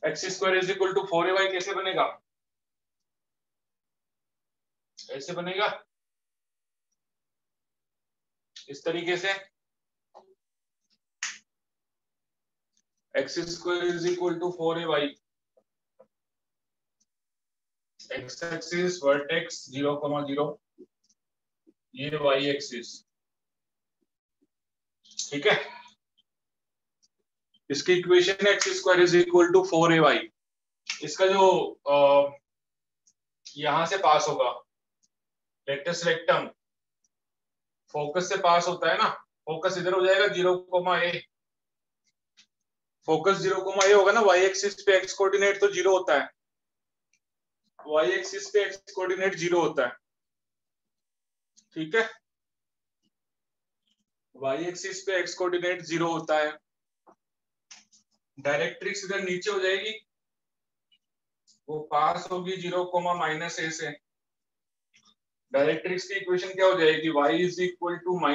X square is equal to 4ay कैसे बनेगा? ऐसे बनेगा, इस तरीके से। X square is equal to 4ay, x axis vertex 0,0, ये वाई एक्सिस, ठीक है। इसकी इक्वेशन है x square is equal to 4ay। इसका जो यहां से पास होगा लेटस रेक्टम, फोकस से पास होता है ना, फोकस इधर हो जाएगा 0,a, फोकस 0,a होगा ना, वाई एक्सिस पे एक्स कोऑर्डिनेट तो 0 होता है, वाई एक्सिस पे एक्स कोऑर्डिनेट 0 होता है, ठीक है। वाई एक्सिस पे एक्स कोऑर्डिनेट 0 होता है। डायरेक्ट्रिक्स इधर नीचे हो जाएगी, वो पास होगी 0,-a से। डायरेक्ट्रिक्स की इक्वेशन क्या हो जाएगी? y is equal to -a,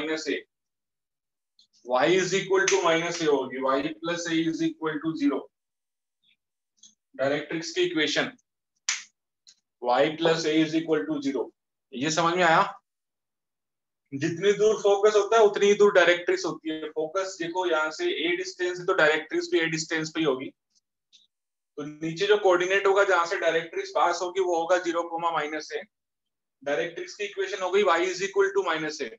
y is equal to -a होगी, y plus a is equal to 0। Directrix की equation y plus a is equal to 0, ये समझ में आया? जितनी दूर फोकस होता है उतनी ही दूर डायरेक्ट्रिक्स होती है। फोकस देखो यहाँ से a डिस्टेंस है तो डायरेक्ट्रिक्स भी a डिस्टेंस पे ही होगी। तो नीचे जो कोऑर्डिनेट होगा जहां से डायरेक्ट्रिक्स पास होगी वो होगा 0,-a। डायरेक्ट्रिक्स की इक्वेशन हो गई y is equal to -a।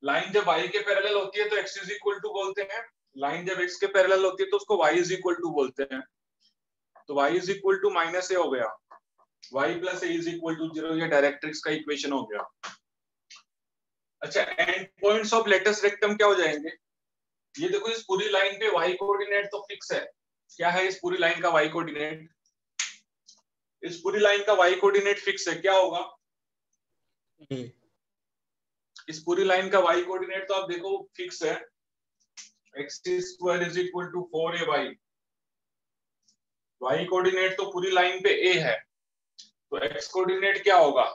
Line जब y के पैरेलल होती है तो x इज इक्वल टू बोलते हैं, लाइन जब x के पैरेलल होती है तो उसको y इज इक्वल टू बोलते हैं। तो y is equal to -a हो गया, y plus a is equal to 0, ये डायरेक्ट्रिक्स का इक्वेशन हो गया। अच्छा, and points of latus rectum क्या हो जाएंगे? ये देखो, इस पूरी लाइन पे y कोऑर्डिनेट तो फिक्स है। क्या है इस पूरी लाइन का y कोऑर्डिनेट? इस पूरी लाइन का y कोऑर्डिनेट फिक्स है, क्या होगा? इस पूरी लाइन का y कोऑर्डिनेट तो आप देखो फिक्स है, x square is equal to 4ay। y coordinate तो पूरी लाइन पे a है, तो x कोऑर्डिनेट क्या होगा?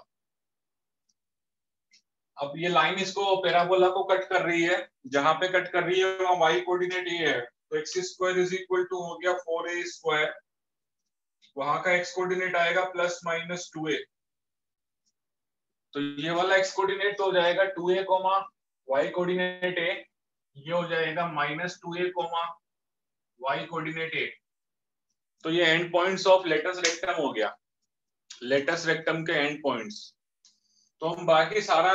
अब ये लाइन इसको पैराबोला को कट कर रही है, जहां पे कट कर रही है वहां y कोऑर्डिनेट a है, तो x square is equal to हो गया 4a स्क्वायर, वहां का x कोऑर्डिनेट आएगा +-2a। तो ये वाला x कोऑर्डिनेट तो हो जाएगा 2a, y कोऑर्डिनेट a, ये हो जाएगा -2a, y कोऑर्डिनेट a। तो ये end points of latus rectum हो गया, लेटस रेक्टम के एंड पॉइंट्स। तो हम बाकी सारा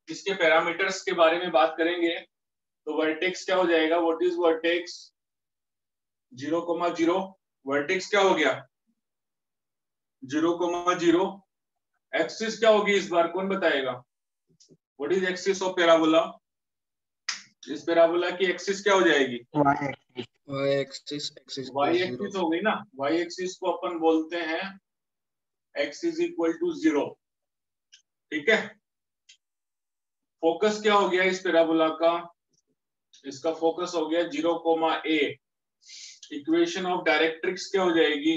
इसके पैरामीटर्स के बारे में बात करेंगे। तो वर्टेक्स क्या हो जाएगा? What is vertex? 0,0, वर्टेक्स क्या हो गया? 0,0। एक्सिस क्या होगी इस बार, कौन बताएगा? What is axis of parabola? इस पैराबोला की एक्सिस क्या हो जाएगी? y एक्सिस y एक्सिस हो गई ना, y एक्सिस को अपन बोलते हैं x इज इक्वल टू 0, ठीक है। फोकस क्या हो गया इस पैराबोला का? इसका फोकस हो गया 0,a। इक्वेशन ऑफ डायरेक्ट्रिक्स क्या हो जाएगी?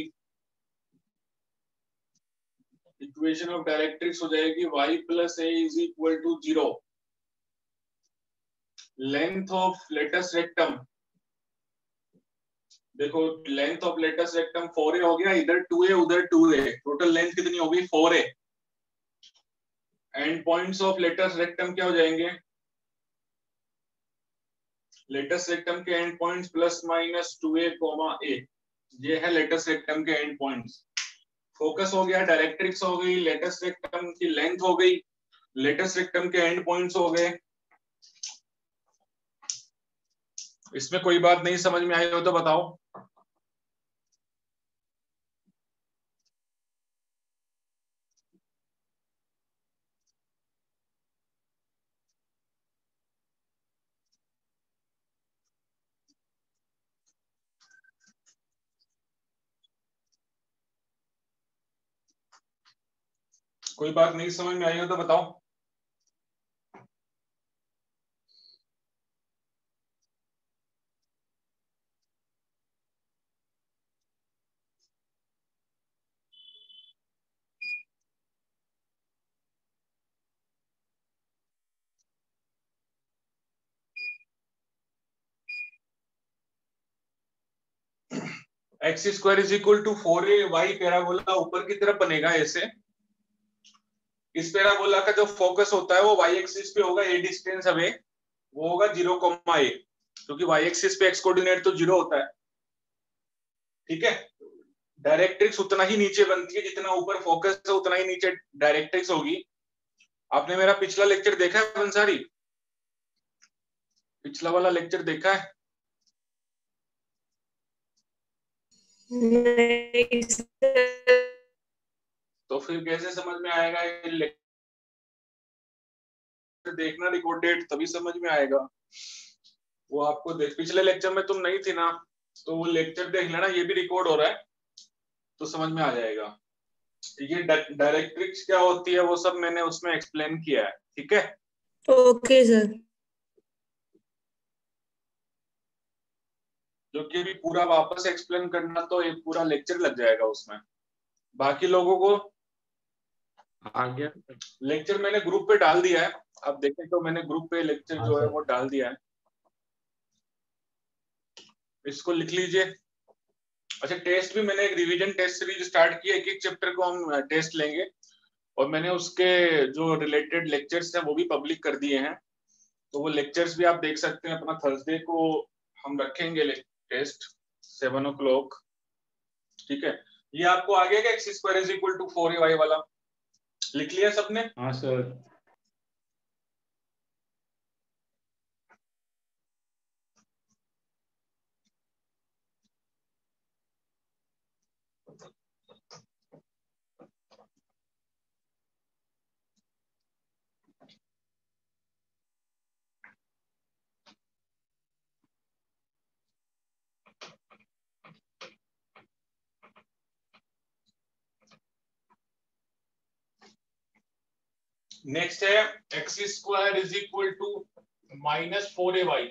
इक्वेशन ऑफ डायरेक्ट्रिक्स हो जाएगी y plus a is equal to 0। Length of latus rectum, देखो length of latus rectum 4a हो गया, इधर 2a उधर 2a, टोटल लेंथ कितनी होगी? 4a। End points of latus rectum क्या हो जाएंगे? लेटस रेक्टम के एंड पॉइंट्स +-2a, a, ये है लेटस रेक्टम के एंड पॉइंट्स। फोकस हो गया, डायरेक्ट्रिक्स हो गई, लेटस रेक्टम की लेंथ हो गई, लेटस रेक्टम के एंड पॉइंट्स हो गए। इसमें कोई बात नहीं समझ में आई हो तो बताओ। कोई बात नहीं समझ में आई हो तो बताओ। X square is equal to 4ay parabola ऊपर की तरफ बनेगा ऐसे। इस पैराबोला का जो फोकस होता है वो वाई एक्सिस पे होगा, ए डिस्टेंस अवे, वो होगा 0,a, क्योंकि वाई एक्सिस पे एक्स कोऑर्डिनेट तो 0 होता है। ठीक है, डायरेक्ट्रिक्स उतना ही नीचे बनती है जितना ऊपर फोकस है, उतना ही नीचे डायरेक्ट्रिक्स होगी। आपने मेरा पिछला लेक्चर देखा है बंसारी? पिछला वाला लेक्चर देखा है? नहीं तो फिर कैसे समझ में आएगा? ये लेक्चर देखना रिकॉर्डेड, तभी समझ में आएगा। वो आपको देख, पिछले लेक्चर में तुम नहीं थी ना, तो वो लेक्चर देख लेना, ये भी रिकॉर्ड हो रहा है तो समझ में आ जाएगा। ये डायरेक्ट्रिक्स क्या होती है वो सब मैंने उसमें एक्सप्लेन किया है। ठीक है, ओके सर। जो कि भी पूरा वापस एक्सप्लेन करना तो एक पूरा लेक्चर लग जाएगा उसमें। बाकी लोगों को आ गया लेक्चर मैंने ग्रुप पे डाल दिया है, आप देखें तो मैंने ग्रुप पे लेक्चर हाँ जो है सर। वो डाल दिया है, इसको लिख लीजिए। अच्छा, टेस्ट भी मैंने एक रिवीजन टेस्ट सीरीज स्टार्ट की है, एक एक चैप्टर को हम टेस्ट लेंगे, और मैंने उसके जो रिलेटेड लेक्चर्स हैं वो भी पब्लिक कर दिए हैं, तो वो लेक्चर्स भी आप देख सकते हैं। अपना थर्सडे को हम रखेंगे टेस्ट 7 o'clock। ठीक है, ये आपको आ गया क्या x square is equal to 4ay वाला? लिख लिया सबने? हाँ सर। नेक्स्ट है x square is equal to -4ay।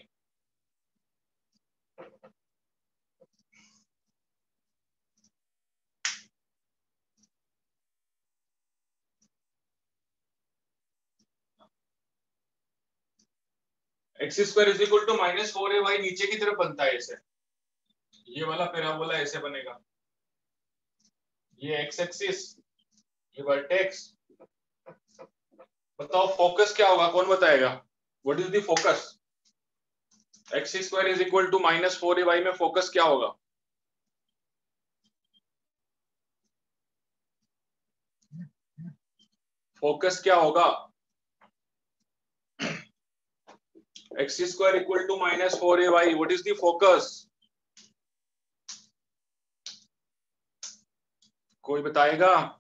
X square is equal to -4ay नीचे की तरफ बनता है ऐसे, ये वाला पैराबोला ऐसे बनेगा, ये एक्स एक्सिस, ये वर्टेक्स। बताओ फोकस क्या होगा, कौन बताएगा? What is the focus? X square is equal to -4ay में फोकस क्या होगा? फोकस क्या होगा? X square equal to -4ay, what is the focus? कोई बताएगा?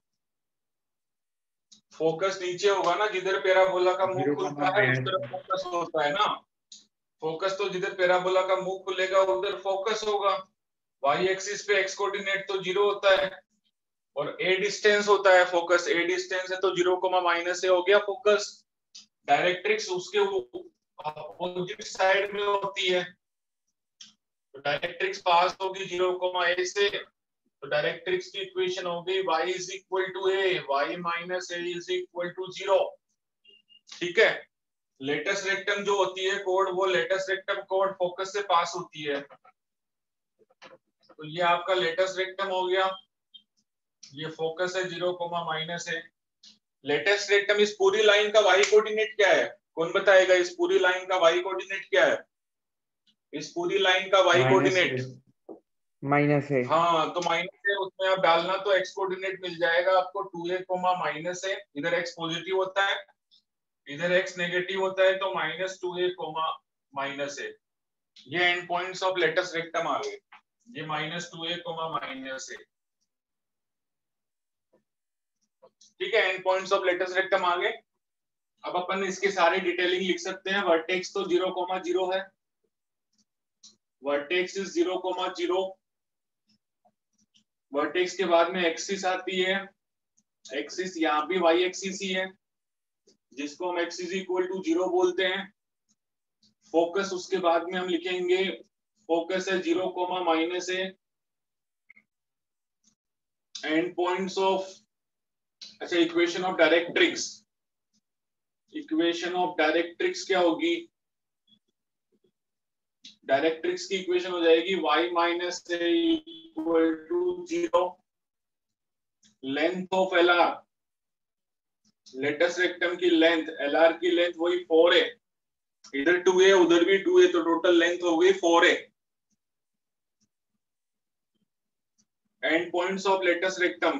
फोकस नीचे होगा ना, जिधर पैराबोला का मुंह खुलता है उस तरफ फोकस होता है ना। फोकस तो जिधर पैराबोला का मुंह खुलेगा उधर फोकस होगा। वाई एक्सिस पे एक्स कोऑर्डिनेट तो 0 होता है, और ए डिस्टेंस होता है फोकस, ए डिस्टेंस है तो 0,- हो गया फोकस। डायरेक्ट्रिक्स उसके अपोजिट साइड में होती है, तो डायरेक्ट्रिक्स पास होगी 0,a से, तो डायरेक्ट्रिक्स की इक्वेशन हो गई y is equal to a, y minus a is equal to 0। ठीक है, लेटेस्ट रेक्टम जो होती है कोड, वो लेटेस्ट रेक्टम कोड फोकस से पास होती है, तो ये आपका लेटेस्ट रेक्टम हो गया, ये फोकस है 0,- लेटेस्ट रेक्टम। इस पूरी लाइन का y कोऑर्डिनेट क्या है, कौन बताएगा? इस पूरी लाइन का y कोऑर्डिनेट क्या है? इस पूरी लाइन का y कोऑर्डिनेट माइनस है। हाँ, तो माइनस है, उसमें आप डालना तो x कोऑर्डिनेट मिल जाएगा आपको 2a, है, इधर x पॉजिटिव होता है, इधर x नेगेटिव होता है, तो -2a, है। ये end points of latus rectum आ गए, ये -2a, है। ठीक है, end points of latus rectum आ गए। अब अपन इसकी सारी डिटेलिंग लिख सकते हैं। वर्टेक्स तो 0,0 है, वर्टेक्स इज 0,0। वर्टेक्स के बाद में एक्सिस आती है, एक्सिस यहाँ भी वाई एक्सिस ही है, जिसको हम एक्स इज इक्वल टू 0 बोलते हैं। फोकस उसके बाद में हम लिखेंगे, फोकस है 0,- एंड पॉइंट्स ऑफ, अच्छा equation of directrix, equation of directrix क्या होगी? डायरेक्ट्रिक्स की इक्वेशन हो जाएगी y minus a equal to 0, length of L R, latus rectum की लेंथ, एल आर की लेंथ वही 4 है, इधर 2 है उधर भी 2 है, तो टोटल लेंथ हो गई 4 है। End points of latus rectum,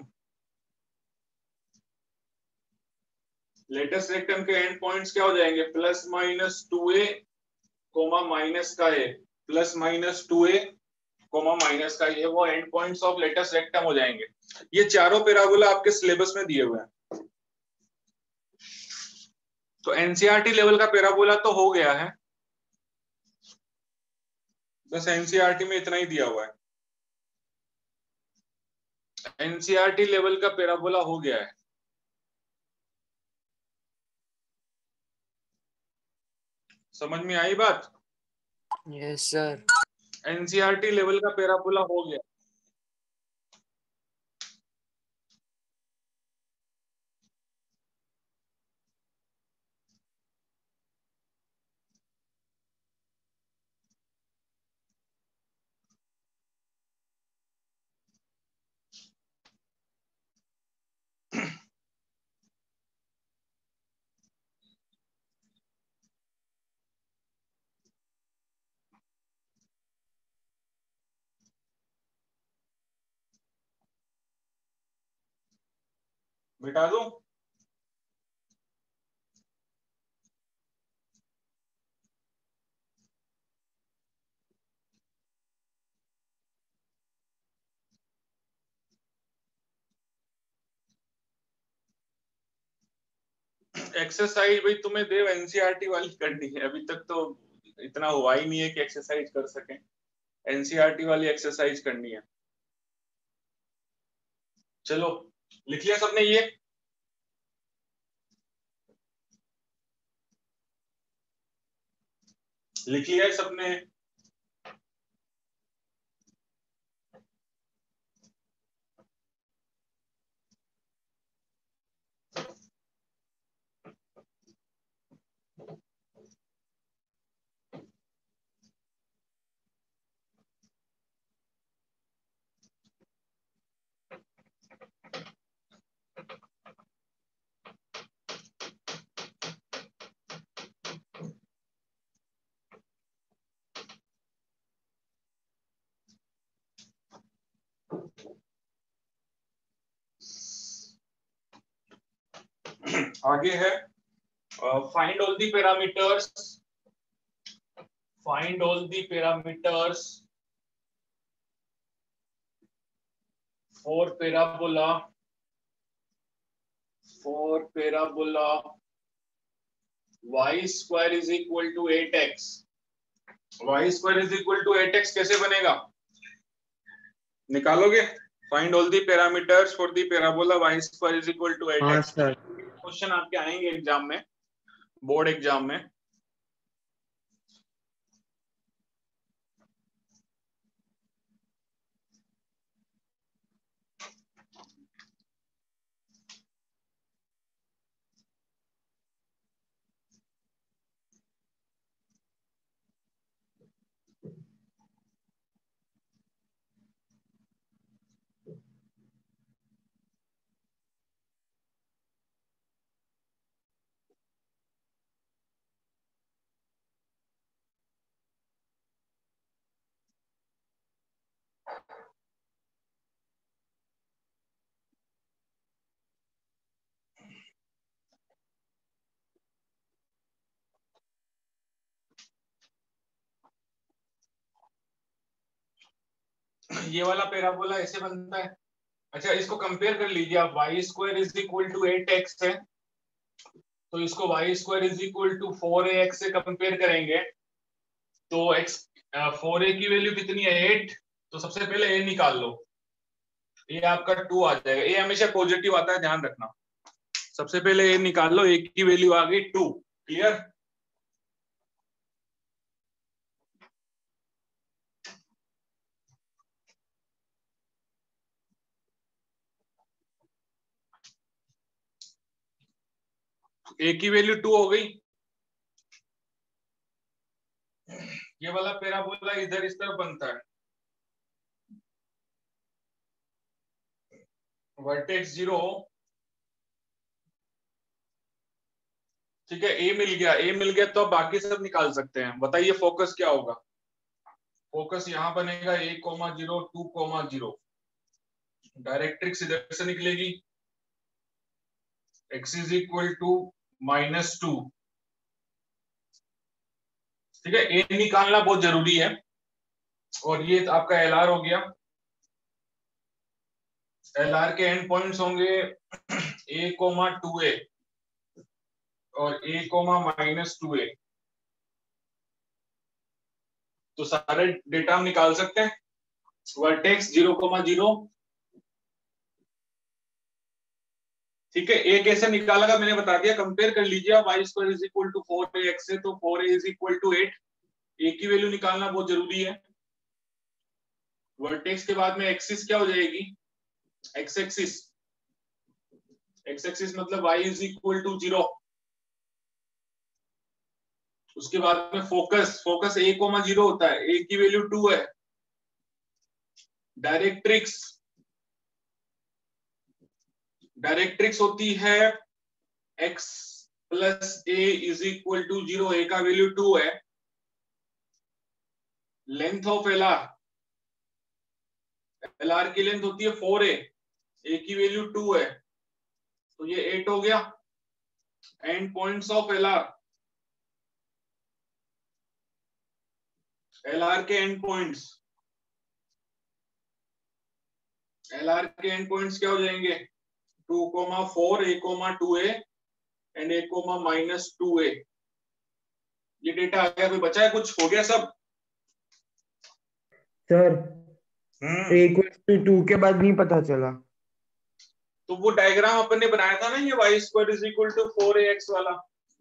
latus rectum के एंड पॉइंट्स क्या हो जाएंगे, plus minus 2a comma minus का a, plus minus 2a comma minus का ये वो and points of latus rectum हो जाएंगे। ये चारों पैराबोला आपके सिलेबस में दिए हुए हैं, तो एनसीईआरटी लेवल का पैराबोला तो हो गया है, बस एनसीईआरटी में इतना ही दिया हुआ है, एनसीईआरटी लेवल का पैराबोला हो गया है। समझ में आई बात? Yes sir. एनसीईआरटी लेवल का पैराबोला हो गया। मिटा दूं? एक्सरसाइज भाई तुम्हें देव एनसीईआरटी वाली करनी है, अभी तक तो इतना हुआ ही नहीं है कि एक्सरसाइज कर सकें, एनसीईआरटी वाली एक्सरसाइज करनी है। चलो लिख लिया सबने ये? लिख लिया है सबने? आगे है find all the parameters, find all the parameters for parabola, for parabola y square is equal to 8x। y square is equal to 8x कैसे बनेगा, निकालोगे? Find all the parameters for the parabola y square is equal to 8x। हाँ sir. Question आपके आएंगे exam में, board exam में। ये वाला पैराबोला ऐसे बनता है। अच्छा इसको कंपेयर कर लीजिए आप, y square is equal to 8x है, तो इसको y square is equal to 4ax से कंपेयर करेंगे, तो x 4a की वैल्यू कितनी है 8, तो सबसे पहले a निकाल लो, ये आपका 2 आ जाएगा, a हमेशा पॉजिटिव आता है ध्यान रखना। सबसे पहले a निकाल लो, a की वैल्यू आ गई 2, क्लियर? a की वैल्यू 2 हो गई। ये वाला पैराबोला इधर इस तरफ बनता है, वर्टेक्स 0, ठीक है, ए मिल गया, ए मिल गया तो अब बाकी सब निकाल सकते हैं। बताइए फोकस क्या होगा। फोकस यहां बनेगा 1,0, 2,0। डायरेक्ट्रिक्स इधर से निकलेगी, x इज इक्वल टू -2, ठीक है। ए निकालना बहुत जरूरी है। और ये आपका एल आर हो गया। एल आर के एंड पॉइंट्स होंगे a,2a और a,-2a। तो सारे डेटा हम निकाल सकते हैं। वर्टेक्स 0,0, ठीक है। ए कैसे निकाला था मैंने बता दिया, कंपेयर कर लीजिए आप। y² is equal to 4ax है तो 4a इज इक्वल टू 8। ए की वैल्यू निकालना बहुत जरूरी है। वर्टेक्स के बाद में एक्सिस क्या हो जाएगी, एक्स एक्सिस। एक्स एक्सिस मतलब y इज इक्वल टू 0। उसके बाद में फोकस, फोकस a,0 होता है, a की वैल्यू 2 है। डायरेक्ट्रिक्स, डायरेक्ट्रिक्स होती है x plus a is equal to 0। a का वैल्यू 2 है। Length of L R, L R की लेंथ होती है 4a, a की वैल्यू 2 है तो ये 8 हो गया। And points of L R, L are के एंड पॉइंट्स, एल आर के एंड पॉइंट्स क्या हो जाएंगे, 2,4, a,2a एंड a,-2a। ये डेटा आ गया। कोई बचा है कुछ, हो गया सब। सर a = 2 के बाद नहीं पता चला। तो वो डायग्राम अपन ने बनाया था ना, ये y² is equal to 4ax वाला,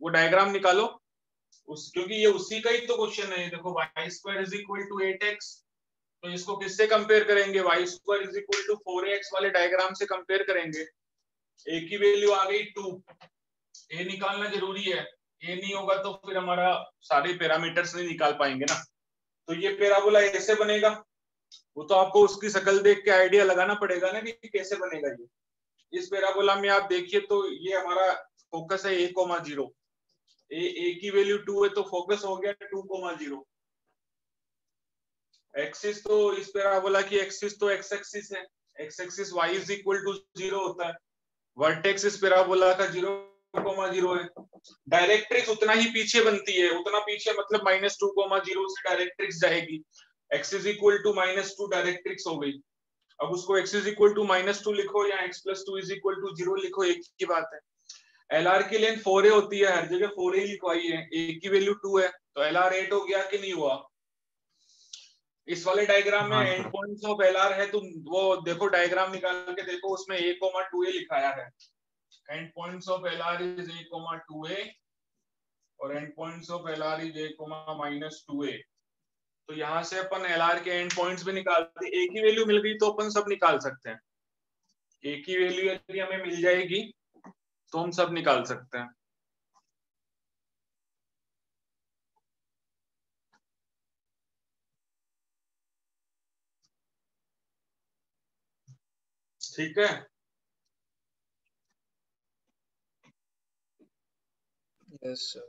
वो डायग्राम निकालो उस, क्योंकि ये उसी का ही तो क्वेश्चन है। देखो y² is equal to 8x, तो इसको किससे कंपेयर करेंगे, y² is equal to 4ax वाले डायग्राम से कंपेयर करेंगे। a की वैल्यू आ गई 2, a निकालना जरूरी है। a नहीं होगा तो फिर हमारा सारे पैरामीटर्स नहीं निकाल पाएंगे ना। तो ये पैराबोला ऐसे बनेगा। वो तो आपको उसकी शक्ल देख के आइडिया लगाना पड़ेगा ना कि कैसे बनेगा ये। इस पैराबोला में आप देखिए तो ये हमारा फोकस है a,0। ए की वैल्यू 2 है तो फोकस हो गया 2,0। एक्सिस तो इस पैराबोला की एक्सिस तो एक्स एक्सिस है, x axis y is equal to 0 होता है। वर्टेक्स इस पैराबोला का 0,0 है। डायरेक्ट्रिक्स उतना ही पीछे बनती है, उतना पीछे मतलब -2,0 से डायरेक्ट्रिक्स जाएगी। x is equal to -2 directrix हो गई। अब उसको x इज इक्वल टू -2 लिखो या x plus 2 is equal to 0 लिखो, एक ही बात है। एल आर की लेंथ 4a होती है, हर जगह 4a लिखवाई है। a की वैल्यू 2 है तो एल आर 8 हो गया कि नहीं हुआ। इस वाले डायग्राम में हाँ and sir. Points of L are है, तुम वो देखो डायग्राम निकाल के देखो, उसमें a,2a लिखाया है। End points of L are is a,2a और and points of L are is a,-2a। तो यहाँ से अपन एल आर के एंड पॉइंट्स भी निकालते, ए की वैल्यू मिल गई तो अपन सब निकाल सकते हैं। ए की वैल्यू यदि हमें मिल जाएगी तो हम सब निकाल सकते हैं। ठीक है। Yes sir.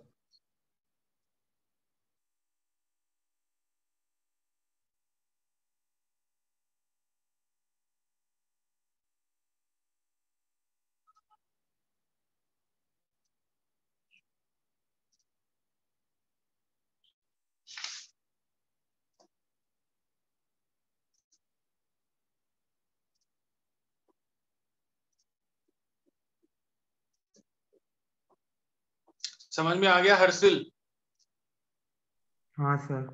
समझ में आ गया हर्षिल। हाँ सर।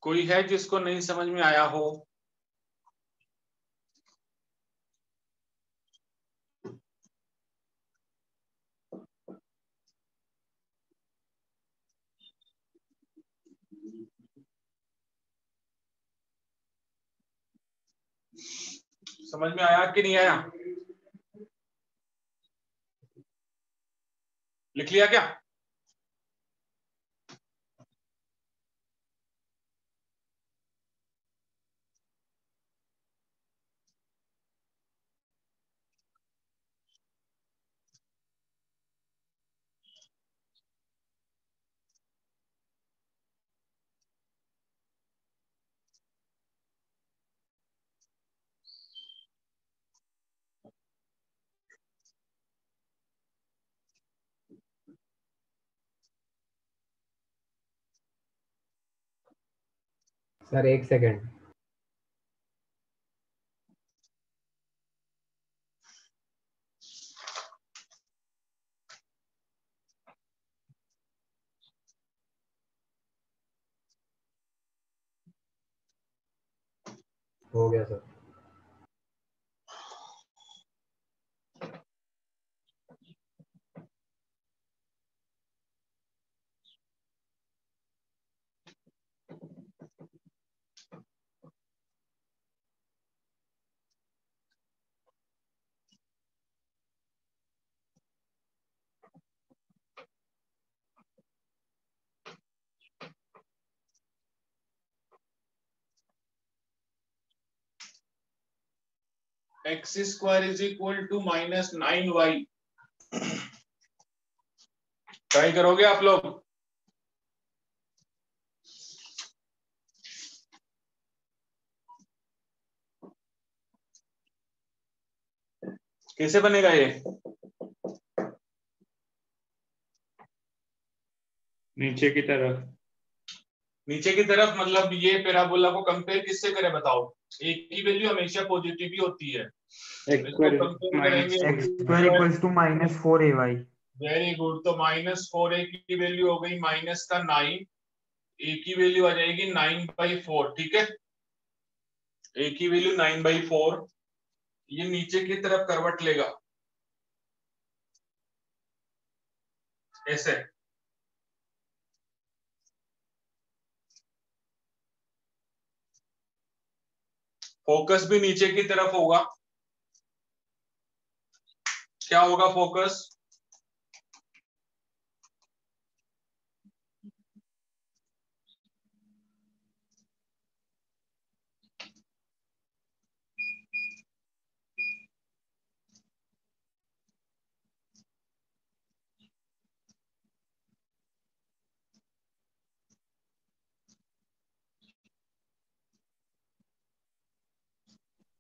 कोई है जिसको नहीं समझ में आया हो। समझ में आया कि नहीं आया, लिख लिया क्या। Sir 1 second. हो गया sir. X square is equal to -9y। Try करोगे आप लोग? कैसे बनेगा ये? नीचे की तरफ। नीचे की तरफ मतलब ये पैराबोला को कंपेयर किससे करें बताओ? एक की वैल्यू हमेशा पॉजिटिव ही होती है, इसको कंपेयर करेंगे x square equals to -4ay। Very good. तो -4a की वैल्यू हो गई माइनस का 9, a की वैल्यू आ जाएगी 9/4। ठीक है, a की वैल्यू 9/4। ये नीचे की तरफ करवट लेगा ऐसे। फोकस भी नीचे की तरफ होगा। क्या होगा फोकस?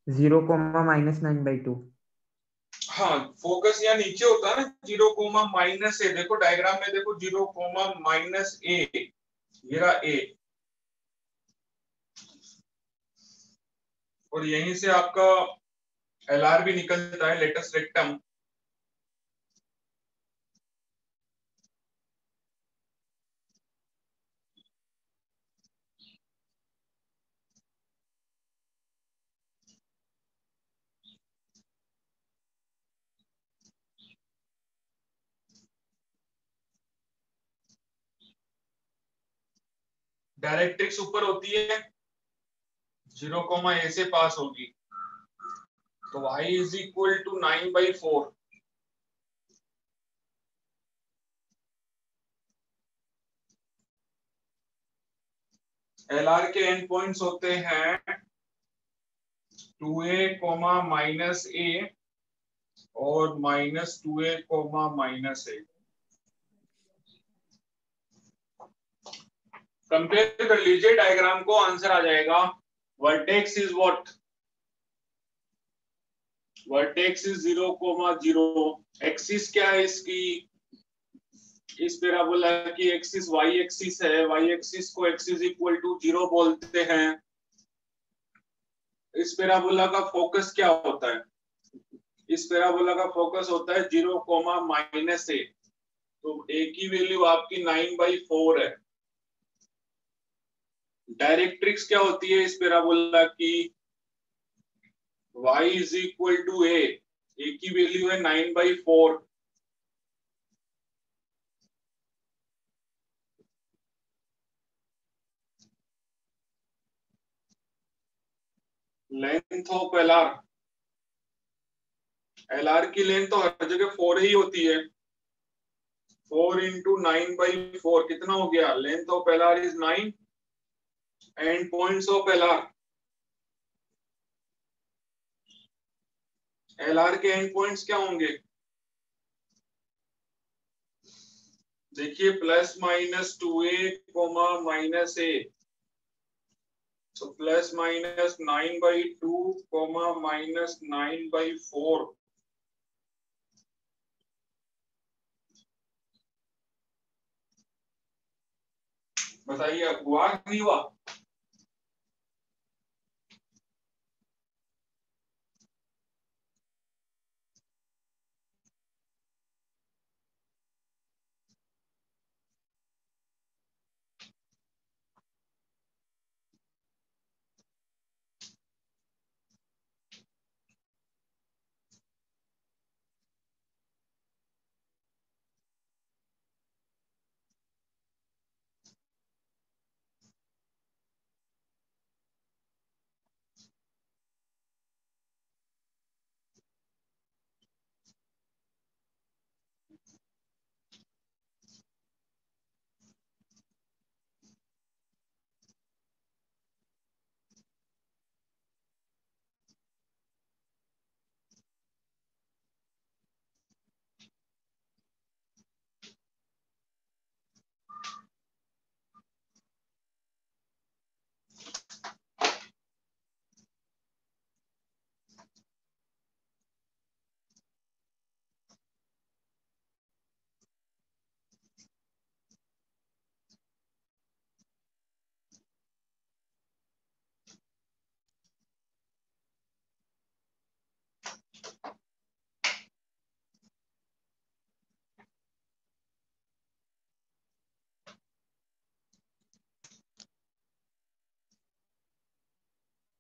0, -9/2। हाँ, फोकस यहाँ नीचे होता है ना, 0, -a। देखो डायग्राम में देखो, 0, -a, ये रहा a, और यहीं से आपका LR भी निकलता है, लेटस रेक्टम। डायरेक्ट्रिक्स ऊपर होती है, 0, a से पास होगी, तो y is equal to 9/4। LR के एंड पॉइंट्स होते हैं 2a, -a और -2a, -a। कंपेयर कर लीजिए डायग्राम को, आंसर आ जाएगा। Vertex is what? Vertex is 0, 0। Axis क्या है इसकी? इस पैराबोला की एक्सिस y एक्सिस है। y एक्सिस को x इज इक्वल टू 0 बोलते हैं। इस पैराबोला का फोकस क्या होता है? इस पैराबोला का फोकस होता है 0, -a। तो a की वैल्यू आपकी 9/4 है। डायरेक्ट्रिक्स क्या होती है इस पैराबोला की? y is equal to a की वैल्यू है 9/4। लेंथ ऑफ LR की लेंथ तो हर जगह 4 ही होती है। 4 × 9/4 कितना हो गया? Length of LR is 9। And points of LR के एंड पॉइंट्स क्या होंगे? देखिए, +-2a, -a। तो +-9/2, -9/4। बताइए हुआ नहीं हुआ?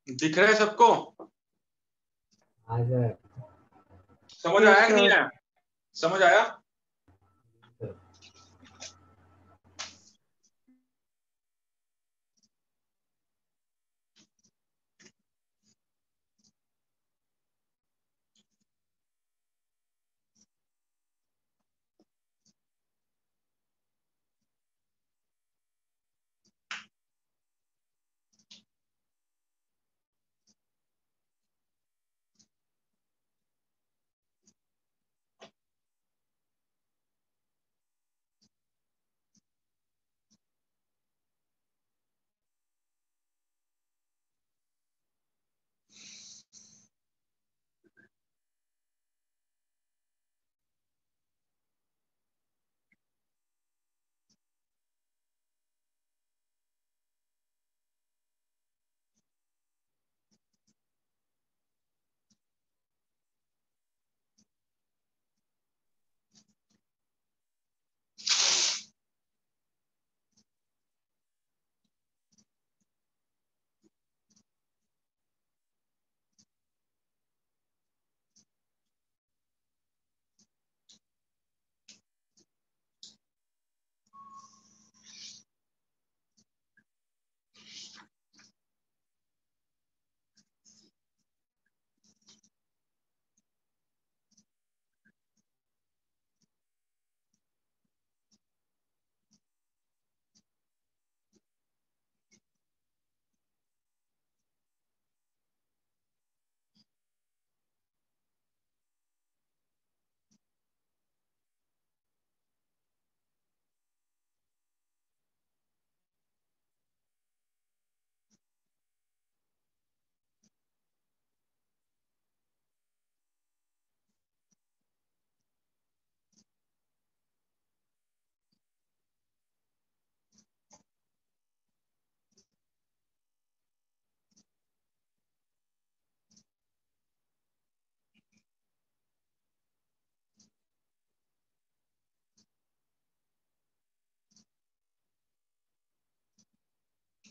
दिख रहा है सबको? समझ Yes, आया कि नहीं sir. आया? समझ आया?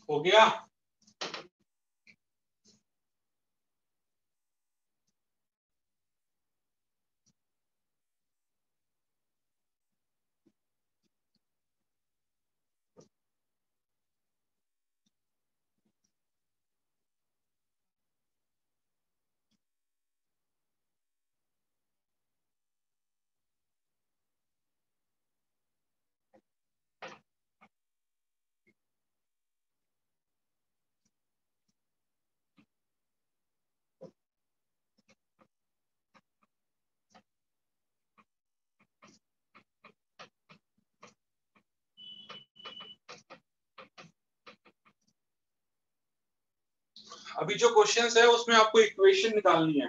हो गया? अभी जो क्वेश्चंस है उसमें आपको इक्वेशन निकालनी है।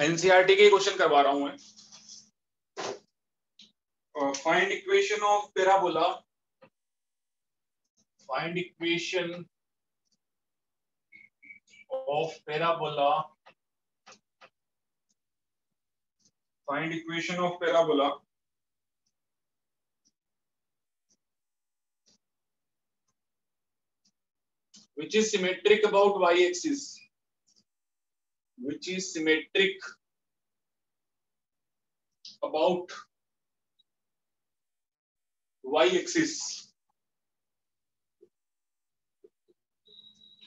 एनसीईआरटी के क्वेश्चन करवा रहा हूं मैं। Find equation of parabola, find equation of parabola, find equation of parabola which is symmetric about y-axis, which is symmetric about y-axis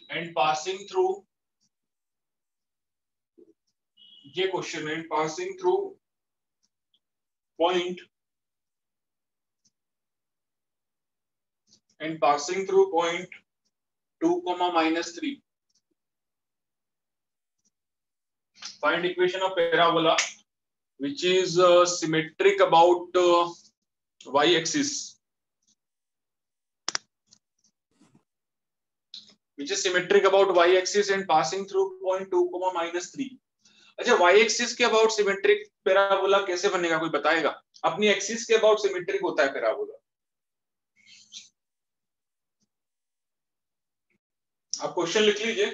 and passing through, ये क्वेश्चन है, passing through point and passing through point 2, -3. Find equation of parabola which is symmetric about y-axis, which is symmetric about y-axis and passing through point 2, -3. अच्छा, y-axis के about symmetric parabola कैसे बनेगा, कोई बताएगा? अपनी axis के about symmetric होता है पैराबोला। आप क्वेश्चन लिख लीजिए।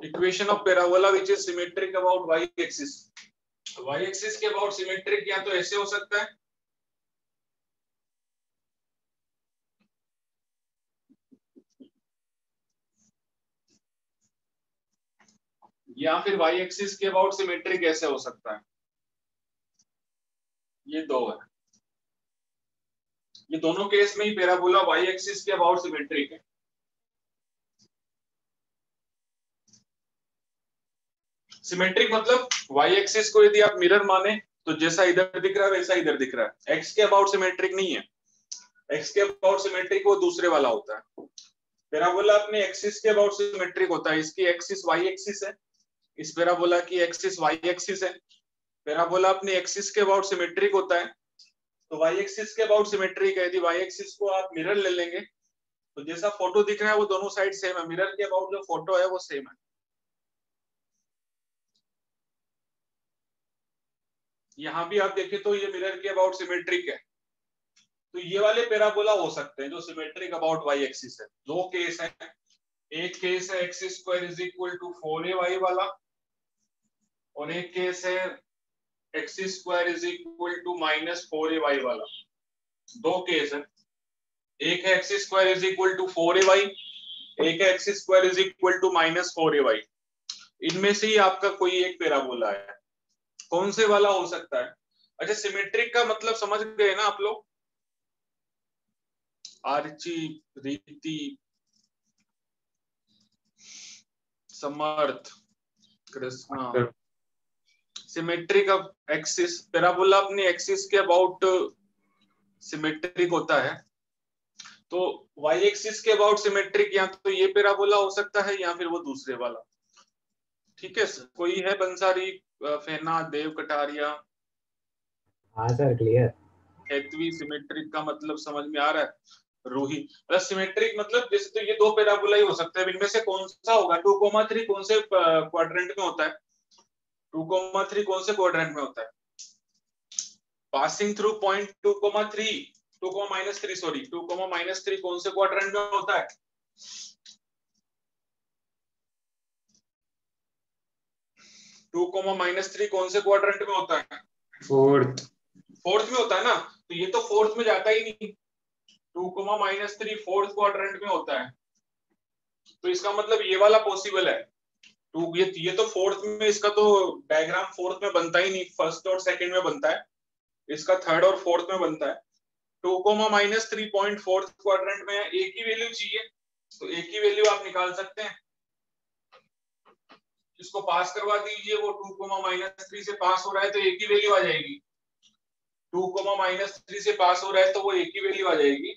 Equation of parabola which is symmetric about y-axis, y-axis के अबाउट सिमेट्रिक या तो ऐसे हो सकता है, या फिर वाई एक्सिस के अबाउट सिमेट्री कैसे हो सकता है? ये दो है, ये दोनों केस में ही पैराबोला वाई एक्सिस के अबाउट सिमेट्रिक है। सिमेट्रिक मतलब वाई एक्सिस को यदि आप मिरर माने तो जैसा इधर दिख रहा है वैसा इधर दिख रहा है। एक्स के अबाउट सिमेट्रिक नहीं है, एक्स के अबाउट सिमेट्रिक वो दूसरे वाला होता है। पैराबोला अपने एक्सिस के अबाउट सिमेट्रिक होता है, इसकी एक्सिस वाई एक्सिस है, इस पैराबोला की एक्सिस वाई एक्सिस है। पैराबोला अपने एक्सिस के अबाउट सिमेट्रिक होता है, तो वाई एक्सिस के अबाउट सिमेट्रिक है। यदि वाई एक्सिस को आप मिरर ले लेंगे तो जैसा फोटो दिख रहा है वो दोनों साइड सेम है, मिरर के अबाउट जो फोटो है वो सेम है। यहां भी आप देखें तो ये मिरर के अबाउट सिमेट्रिक है। तो ये वाले पैराबोला हो सकते हैं जो सिमेट्रिक अबाउट वाई एक्सिस है। दो केस है, एक केस है x square is equal to 4ay वाला, और एक केस है x square is equal to -4ay वाला। दो केस है, एक है x square is equal to 4ay, एक है x square is equal to -4ay। इनमें से ही आपका कोई एक पैराबोला है, कौन से वाला हो सकता है? अच्छा, सिमेट्रिक का मतलब समझ गए ना आप लोग? Archi, Riti, Samarth, Krishna. Symmetric of axis, parabola अपनी एक्सिस के अबाउट सिमेट्रिक होता है। तो वाई एक्सिस के अबाउट सिमेट्रिक या तो ये पैराबोला हो सकता है या फिर वो दूसरे वाला। ठीक है, कोई है बंसारी, फेना, देव कटारिया? हाँ सर, क्लियर। हेतवी, सिमेट्रिक का मतलब समझ में आ रहा है? रूही, बस सिमेट्रिक मतलब जैसे तो ये दो पैराबोला ही हो सकते हैं। इनमें से कौन सा होगा? 2,3 कौन से क्वाड्रेंट में होता है? 2,3 कौन से क्वाड्रेंट में होता है? पासिंग थ्रू पॉइंट 2,3, 2,-3 सॉरी 2,-3 कौन से क्वाड्रेंट में होता है? टू कोमा -3 कौन से क्वाड्रेंट में होता है? फोर्थ। फोर्थ में होता है ना, तो ये तो फोर्थ में जाता ही नहीं। 2,-3 फोर्थ क्वाड्रेंट में होता है, तो इसका मतलब ये वाला पॉसिबल है। टू ये तो फोर्थ में, इसका तो डायग्राम फोर्थ में बनता ही नहीं, फर्स्ट और सेकंड में बनता है, इसका थर्ड और फोर्थ में बनता है। 2,-3 पॉइंट फोर्थ क्वाड्रेंट में एक ही वैल्यू चाहिए, तो एक ही वैल्यू आप निकाल सकते हैं। इसको पास करवा दीजिए, वो 2,-3 से पास हो रहा है तो एक ही वैल्यू आ जाएगी। 2,-3 से पास हो रहा है तो वो एक ही वैल्यू आ जाएगी।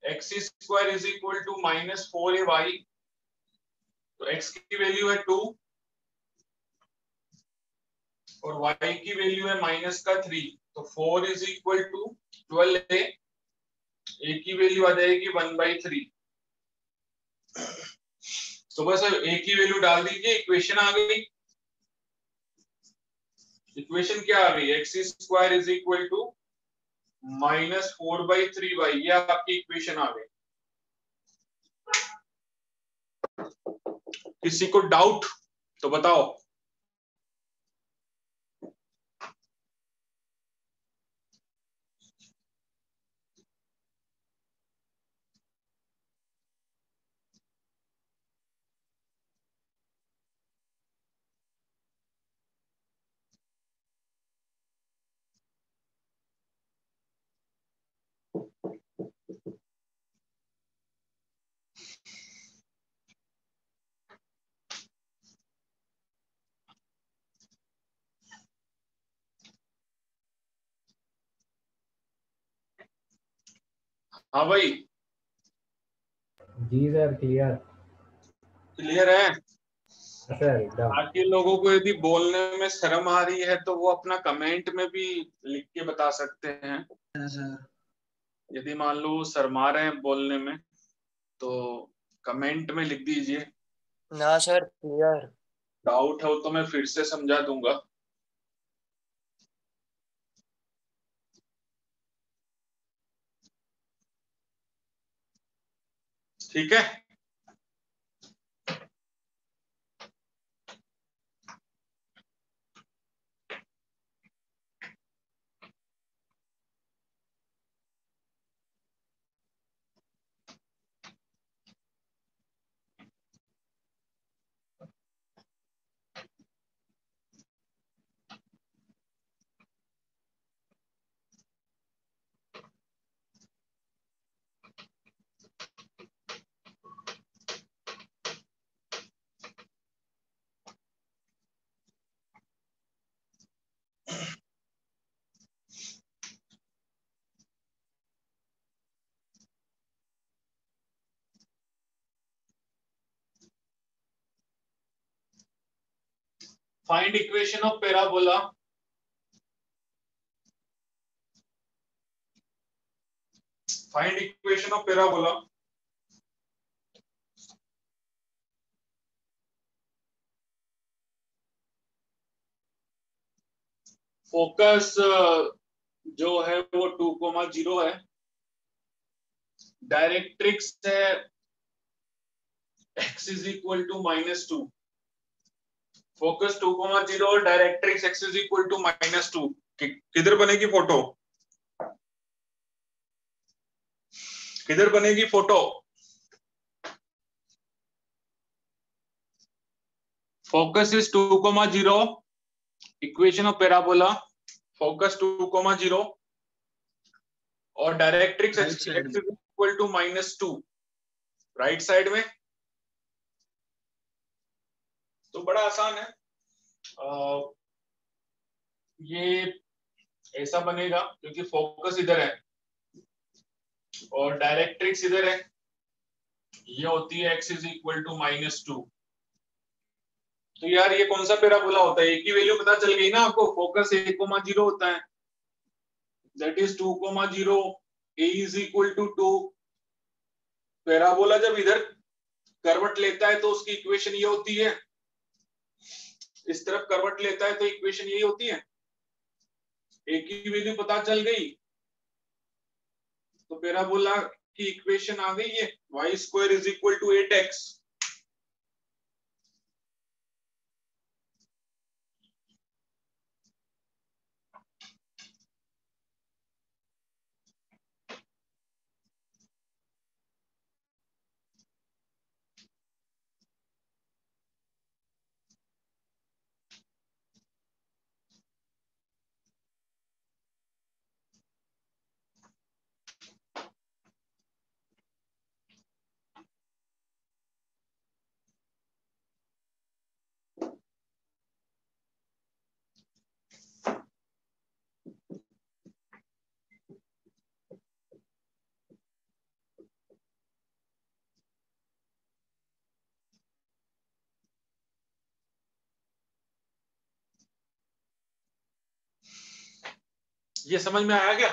X square is equal to -4ay, तो x की वैल्यू है 2 और y की वैल्यू है -3, तो 4 is equal to 12a, a की वैल्यू आ जाएगी 1/3। तो बस एक ही वैल्यू डाल दीजिए, इक्वेशन आ गई। इक्वेशन क्या आ गई? X square is equal to -4/3y, ये आपकी इक्वेशन आ गई। किसी को डाउट तो बताओ। हाँ भाई, जी सर, क्लियर। क्लियर है? सर एकदम। बाकी लोगों को यदि बोलने में शर्म आ रही है तो वो अपना कमेंट में भी लिख के बता सकते हैं। सर यदि मान लो शर्मा रहे हैं बोलने में तो कमेंट में लिख दीजिए। ना सर, क्लियर। डाउट हो तो मैं फिर से समझा दूंगा। ठीक है, find equation of parabola find equation of parabola focus जो है वो 2,0 है, डायरेक्ट्रिक्स है x is equal to -2, focus 2,0 और directrix x is equal to -2। किधर बनेगी फोटो, किधर बनेगी photo? Focus is 2,0, equation of parabola focus 2,0 और directrix Right x side is equal to -2 right side में। तो बड़ा आसान है, ये ऐसा बनेगा क्योंकि फोकस इधर है और डायरेक्ट्रिक्स इधर है, ये होती है x इज इक्वल टू -2। तो यार ये कौन सा पैराबोला होता है? एक ही वैल्यू पता चल गई ना आपको, फोकस 1,0 होता है, that is 2,0, a is equal to 2। Parabola जब इधर करवट लेता है तो उसकी इक्वेशन ये होती है, इस तरफ करवट लेता है तो इक्वेशन यही होती है, एक ही वैल्यू पता चल गई तो पैराबोला की इक्वेशन आ गई है y² is equal to 8x। ये समझ में आया क्या?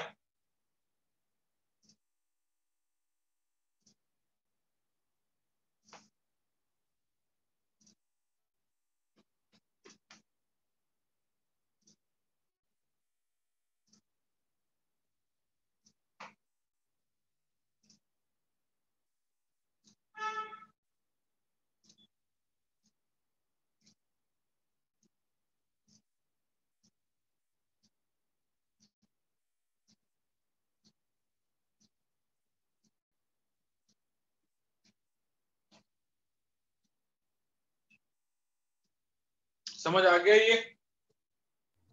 समझ आ गया ये?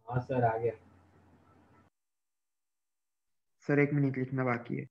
हाँ सर आ गया। सर 1 मिनट लिखना बाकी है।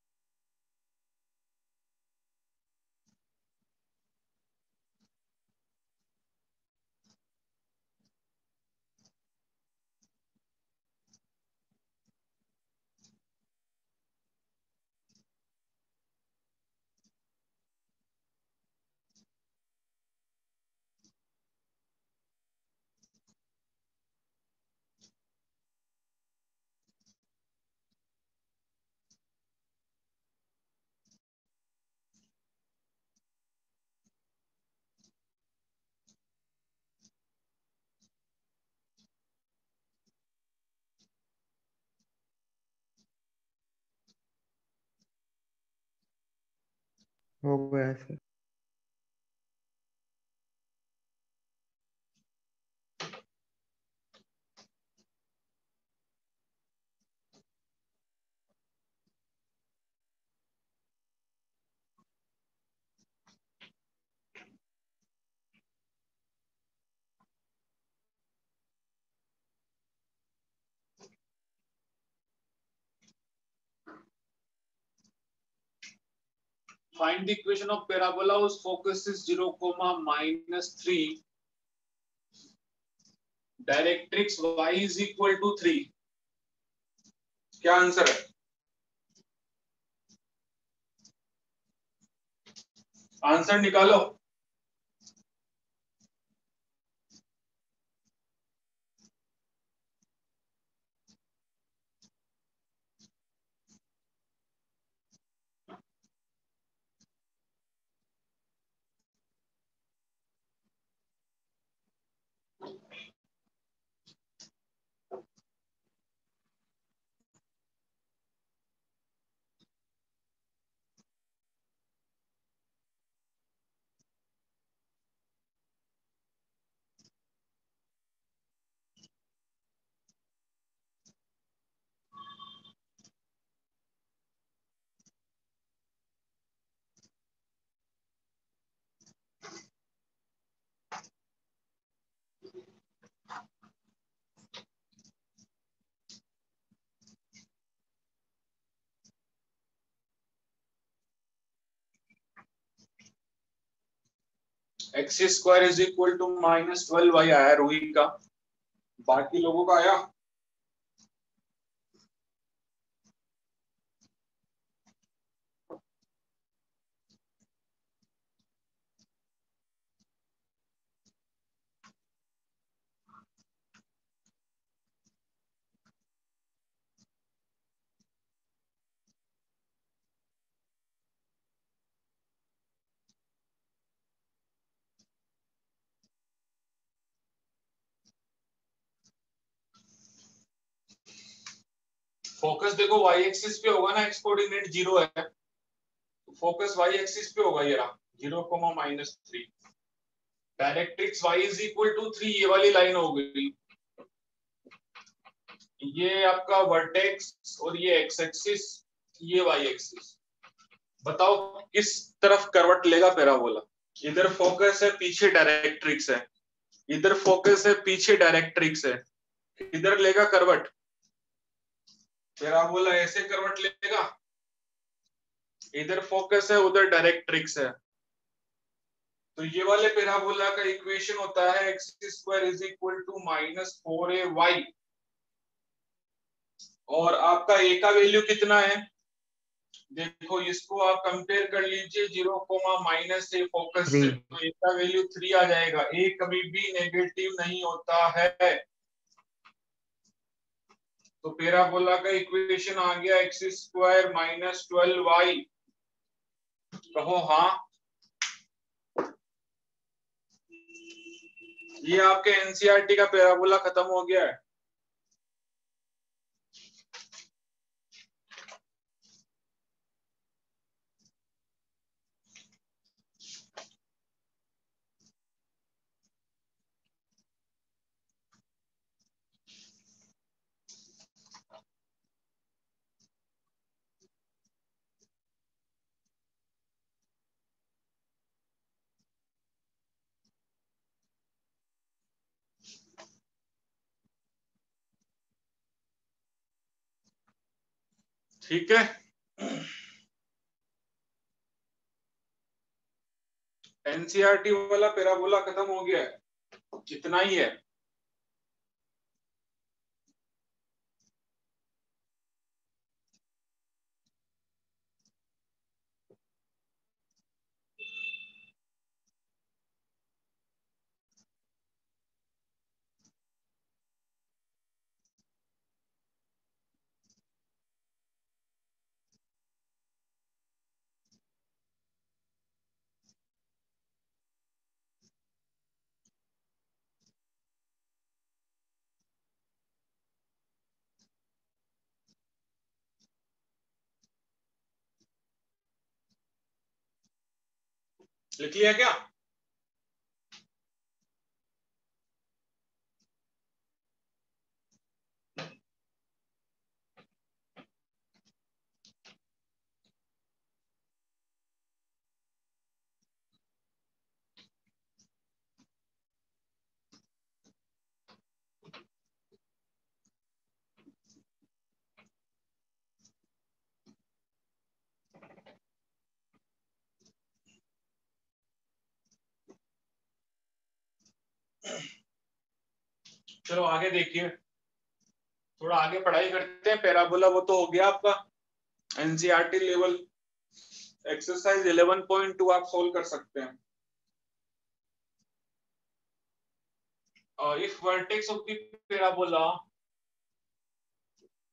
हो गया sir. Find the equation of parabola whose focus is 0, -3, directrix y is equal to 3। क्या आंसर है? आंसर निकालो। X square is equal to -12y आया रोहित का, बाकी लोगों का आया? फोकस देखो y एक्सिस पे होगा ना, एक्स कोऑर्डिनेट 0 है, फोकस y एक्सिस पे होगा, ये रहा 0, -3। Directrix y is equal to 3, ये वाली लाइन हो गई, ये आपका वर्टेक्स और ये एक्स एक्सिस, ये y एक्सिस। बताओ किस तरफ करवट लेगा पैराबोला? इधर फोकस है, पीछे डायरेक्ट्रिक्स है, इधर फोकस है, पीछे डायरेक्ट्रिक्स है, इधर लेगा करवट पैराबोला, ऐसे करवट लेगा, इधर फोकस है, उधर डायरेक्ट्रिक्स है, तो ये वाले पैराबोला का इक्वेशन होता है x square is equal to -4ay, और आपका a का वैल्यू कितना है? देखो इसको आप कंपेयर कर लीजिए 0, -a फोकस से, तो a का वैल्यू 3 आ जाएगा। a कभी भी नेगेटिव नहीं होता है, तो पैराबोला का इक्वेशन आ गया एक्स स्क्वायर -12y। कहो हाँ। ये आपके एनसीईआरटी का पैराबोला खत्म हो गया है। ठीक है, एनसीईआरटी वाला पैराबोला खत्म हो गया है, कितना ही है। लिख लिया क्या? चलो आगे देखिए, थोड़ा आगे पढ़ाई करते हैं। पैराबोला वो तो हो गया आपका एनसीईआरटी लेवल। एक्सरसाइज 11.2 आप सोल्व कर सकते हैं। if vertex of the parabola,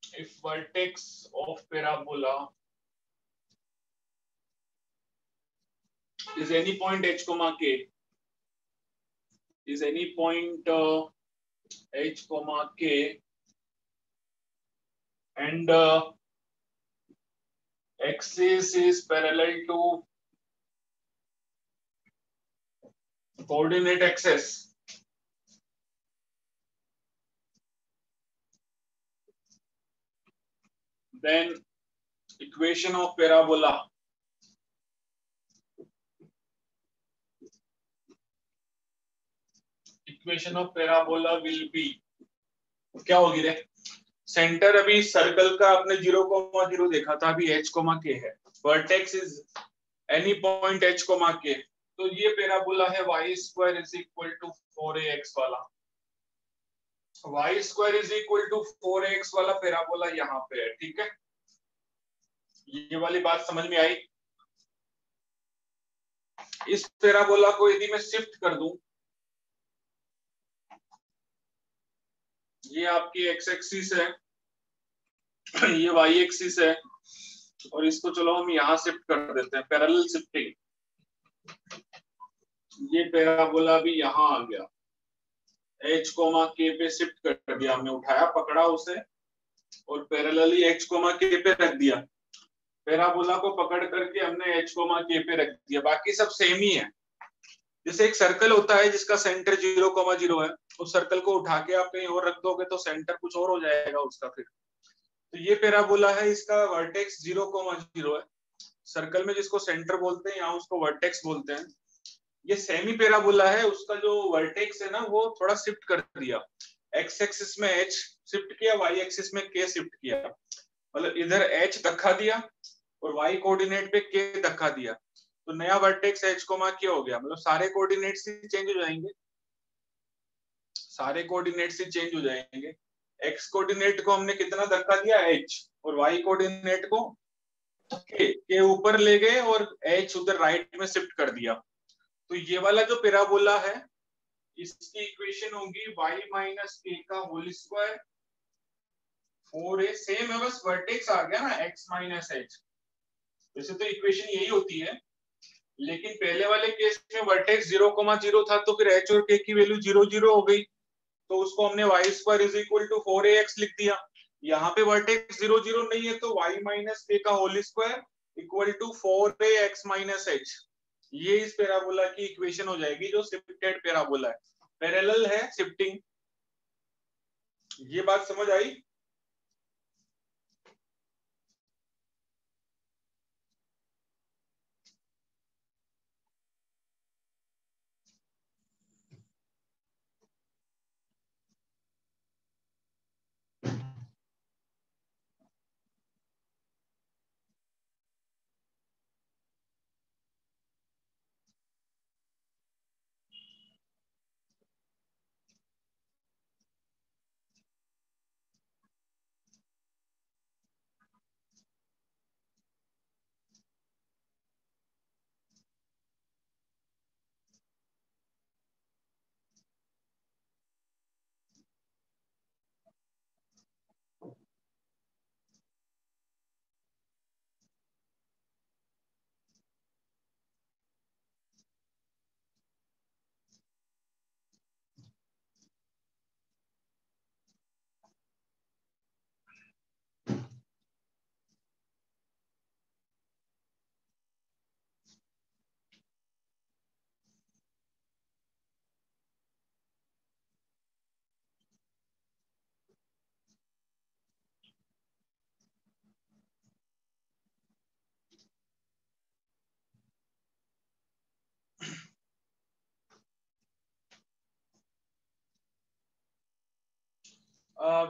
if vertex of parabola is any point h comma k, is any point h comma k, and axis is parallel to coordinate axis, then equation of parabola will be, क्या होगी रे? Centre अभी circle का अपने 0,0 देखा था, अभी h, k है। Vertex is any point h, k, तो ये पैराबोला है y square is equal to 4ax वाला, y square is equal to 4ax वाला पैराबोला यहाँ पे है, ठीक है। ये वाली बात समझ में आई। इस पैराबोला को यदि मैं शिफ्ट कर दूं, ये आपकी x एक्सिस है, ये y एक्सिस है, और इसको चलो हम यहाँ शिफ्ट कर देते हैं, पैरेलल शिफ्टिंग। ये पैराबोला भी यहाँ आ गया, h k पे शिफ्ट कर दिया हमने, उठाया पकड़ा उसे और पैरेलली h k पे रख दिया। पैराबोला को पकड़ करके हमने h k पे रख दिया, बाकी सब सेम ही है। जैसे एक सर्कल होता है जिसका सेंटर 0,0 है, उस सर्कल को उठा के आप कहीं और रख दोगे तो सेंटर कुछ और हो जाएगा उसका फिर। तो ये पैराबोला है, इसका वर्टेक्स 0,0 है, सर्कल में जिसको सेंटर बोलते हैं यहाँ उसको वर्टेक्स बोलते हैं। ये सेमी पैराबोला है, उसका जो वर्टेक्स है ना वो थोड़ा शिफ्ट कर दिया, x एक्सिस में h शिफ्ट किया, y एक्सिस में k शिफ्ट किया, मतलब इधर h धक्का दिया और y कोऑर्डिनेट पे k धक्का दिया, तो नया वर्टेक्स h k हो गया। मतलब सारे कोऑर्डिनेट्स ही चेंज हो जाएंगे, सारे कोऑर्डिनेट्स ही चेंज हो जाएंगे। x कोऑर्डिनेट को हमने कितना धक्का दिया h, और y कोऑर्डिनेट को k ऊपर ले गए और h उधर राइट में शिफ्ट कर दिया। तो ये वाला जो पैराबोला है इसकी इक्वेशन होगी y माइनस k का होल स्क्वायर 4a, सेम है बस वर्टेक्स आ गया ना x माइनस h। वैसे तो इक्वेशन यही होती है, लेकिन पहले वाले केस में वर्टेक्स 0,0 था तो फिर h और k की वैल्यू 0,0 हो गई, तो उसको हमने y square is equal to 4ax लिख दिया। यहाँ पे वर्टेक्स 0,0 नहीं है तो y माइनस k का whole square equal to 4ax minus h। ये इस पैराबोला की इक्वेशन हो जाएगी जो शिफ्टेड पैराबोला है, पैरेलल है शिफ्टिंग। ये बात समझ आई?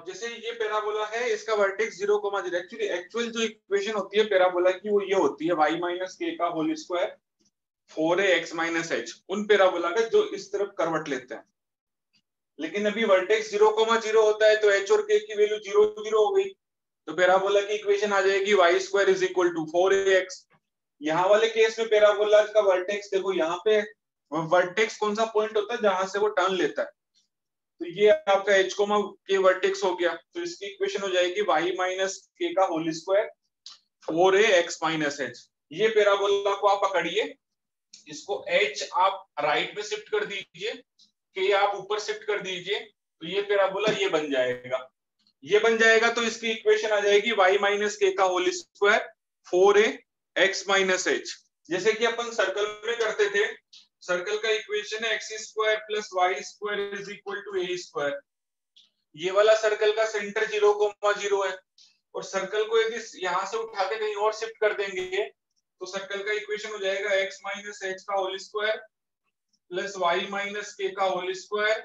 जैसे ये पैराबोला है, इसका वर्टेक्स 0,0, एक्चुअल जो इक्वेशन होती है पैराबोला की वो ये होती है y माइनस k का whole square 4ax minus h, उन पैराबोला का जो इस तरफ करवट लेते हैं। लेकिन अभी वर्टेक्स 0,0 होता है तो h और k की वैल्यू 0,0 हो गई, तो पैराबोला की इक्वेशन आ जाएगी y square is equal to 4ax। यहाँ वाले केस में पैराबोला का वर्टेक्स देखो, यहाँ पे वर्टेक्स कौन सा पॉइंट होता है जहां से वो टर्न लेता है, तो ये आपका h के वर्टेक्स हो गया, तो इसकी इक्वेशन हो जाएगी y माइनस k का whole square 4ax minus h। ये पैराबोला को आप पकड़िए, इसको h आप राइट में शिफ्ट कर दीजिए, k आप ऊपर शिफ्ट कर दीजिए, तो ये पैराबोला ये बन जाएगा, ये बन जाएगा। तो इसकी इक्वेशन आ जाएगी y माइनस k का whole square 4ax minus h। जैसे कि अपन सर्कल में करते थे, सर्कल का इक्वेशन है x square plus y square is equal to a square. ये वाला सर्कल का सेंटर 0,0 है, और सर्कल को यदि यहाँ से उठा के कहीं और शिफ्ट कर देंगे तो सर्कल का इक्वेशन हो जाएगा x माइनस h का whole square plus y minus k का whole square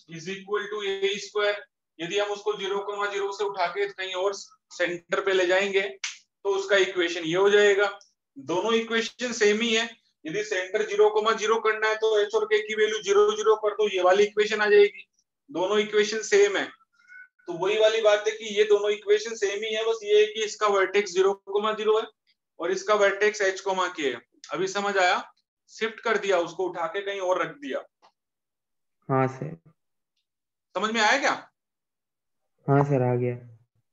is equal to a square. यदि हम उसको 0,0 से उठा के कहीं और सेंटर पे ले जाएंगे तो उसका इक्वेशन ये हो जाएगा। दोनों इक्वेशन सेम ही है, यदि सेंटर 0,0 करना है तो एच और के की वैल्यू 0,0 कर दो, ये वाली इक्वेशन आ जाएगी। दोनों इक्वेशन सेम है, तो वही वाली बात है कि ये दोनों इक्वेशन सेम ही है, बस ये है कि इसका वर्टेक्स 0,0 है और इसका वर्टेक्स h, k है। अभी समझ आया? शिफ्ट कर दिया उसको, उठा के कहीं और रख दिया। हाँ सर। समझ में आया क्या? हाँ सर आ गया।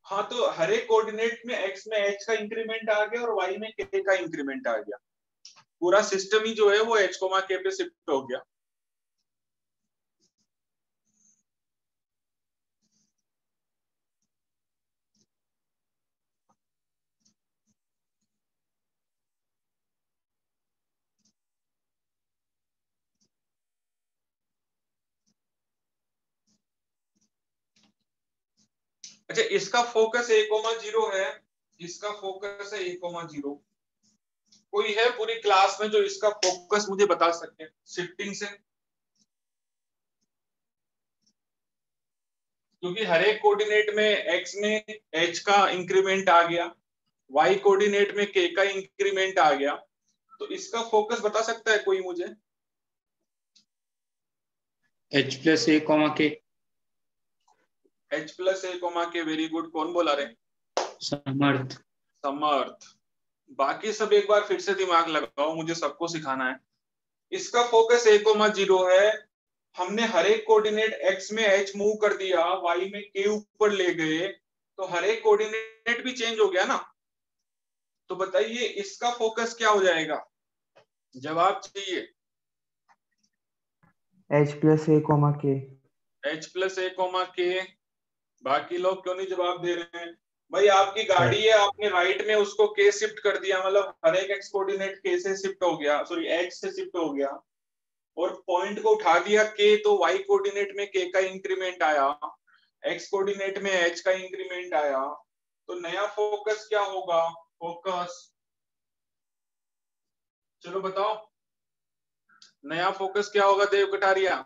हाँ, तो हर एक कोऑर्डिनेट में x में h का इंक्रीमेंट आ गया और y में k का इंक्रीमेंट आ गया। पूरा सिस्टम ही जो है वो h, k पे शिफ्ट हो गया। अच्छा, इसका फोकस 1,0 है, इसका फोकस है 1,0। कोई है पूरी क्लास में जो इसका फोकस मुझे बता सके शिफ्टिंग से? क्योंकि हर एक कोऑर्डिनेट में x में h का इंक्रीमेंट आ गया, y कोऑर्डिनेट में k का इंक्रीमेंट आ गया, तो इसका फोकस बता सकता है कोई मुझे? h plus a comma k। h plus a comma k, very good. कौन बोला रहे? समर्थ। समर्थ। बाकी सब एक बार फिर से दिमाग लगाओ, मुझे सबको सिखाना है। इसका फोकस 1,0 है, हमने हर एक कोऑर्डिनेट x में h मूव कर दिया, y में k ऊपर ले गए, तो हर एक कोऑर्डिनेट भी चेंज हो गया ना। तो बताइए इसका फोकस क्या हो जाएगा? जवाब चाहिए। h plus a comma k। h plus a comma k। बाकी लोग क्यों नहीं जवाब दे रहे हैं? भाई आपकी गाड़ी है, आपने राइट में उसको k शिफ्ट कर दिया, मतलब हर एक x कोऑर्डिनेट k से शिफ्ट हो गया, सॉरी h से शिफ्ट हो गया, और पॉइंट को उठा दिया k, तो y कोऑर्डिनेट में k का इंक्रीमेंट आया, x कोऑर्डिनेट में h का इंक्रीमेंट आया, तो नया फोकस क्या होगा? फोकस, चलो बताओ नया फोकस क्या होगा? देव कटारिया,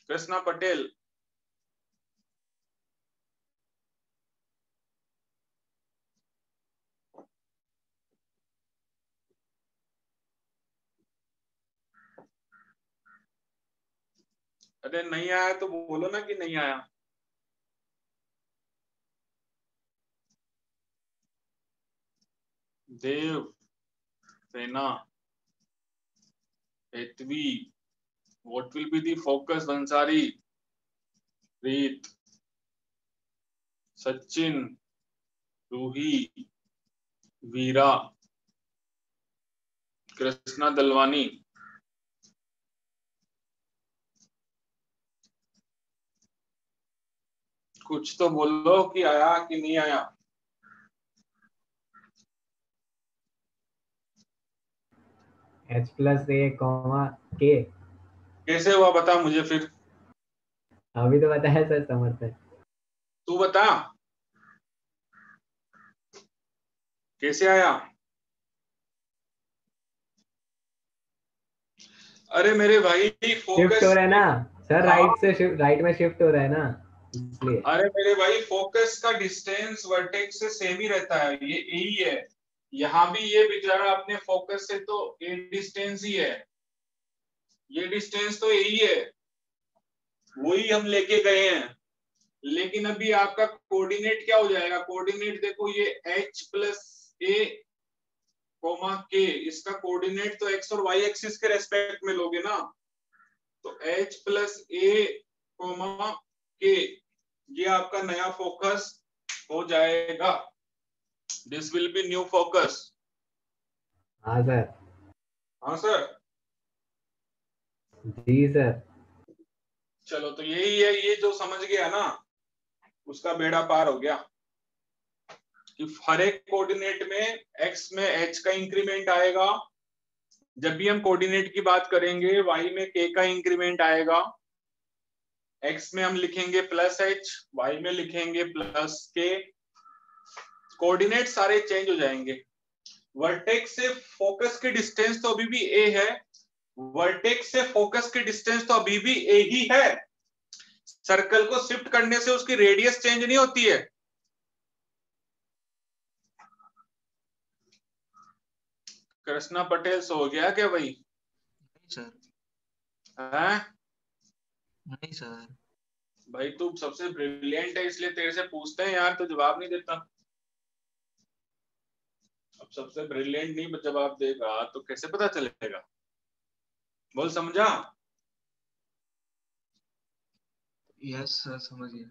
कृष्णा पटेल। अरे नहीं आया तो बोलो ना कि नहीं आया। देव, सेना, Hetvi, what will be the focus? Bansari, रीत, सचिन, रूही, वीरा, कृष्णा दलवानी। कुछ तो बोलो कि आया कि नहीं आया। h plus a comma k। कैसे हुआ बता मुझे फिर। अभी तो बताया सर समर्थ है। तू बता कैसे आया। अरे मेरे भाई शिफ्ट हो फोकस, रहा है ना सर, हाँ, राइट में शिफ्ट हो रहा है ना, इसलिए। अरे मेरे भाई फोकस का डिस्टेंस वर्टेक्स से सेम ही रहता है, ये यही है। यहाँ भी ये बेचारा अपने फोकस से तो ये डिस्टेंस ही है, ये डिस्टेंस तो यही है, वही हम लेके गए हैं। लेकिन अभी आपका कोऑर्डिनेट क्या हो जाएगा? कोऑर्डिनेट देखो, ये h plus a coma k, इसका कोऑर्डिनेट तो x और y एक्सिस के रेस्पेक्ट में लोगे ना, तो h plus a coma k, ये आपका नया फोकस हो जाएगा। This will be new focus. हाँ सर। हाँ सर। जी सर। चलो तो यही है, ये जो समझ गया ना उसका बेड़ा पार हो गया कि हर एक कोऑर्डिनेट में x में h का इंक्रीमेंट आएगा, जब भी हम कोऑर्डिनेट की बात करेंगे y में k का इंक्रीमेंट आएगा, x में हम लिखेंगे प्लस h, y में लिखेंगे प्लस k, कोऑर्डिनेट सारे चेंज हो जाएंगे। वर्टेक्स से फोकस की डिस्टेंस तो अभी भी a है, वर्टेक्स से फोकस की डिस्टेंस तो अभी भी a ही है, सर्कल को शिफ्ट करने से उसकी रेडियस चेंज नहीं होती है। कृष्णा पटेल सो गया क्या भाई? सर हैं? नहीं सर। भाई तू सबसे ब्रिलियंट है इसलिए तेरे से पूछते हैं यार, तो जवाब नहीं देता। अब सबसे ब्रिलियंट नहीं जवाब देगा तो कैसे पता चलेगा? बोल, समझा? यस सर समझ गया।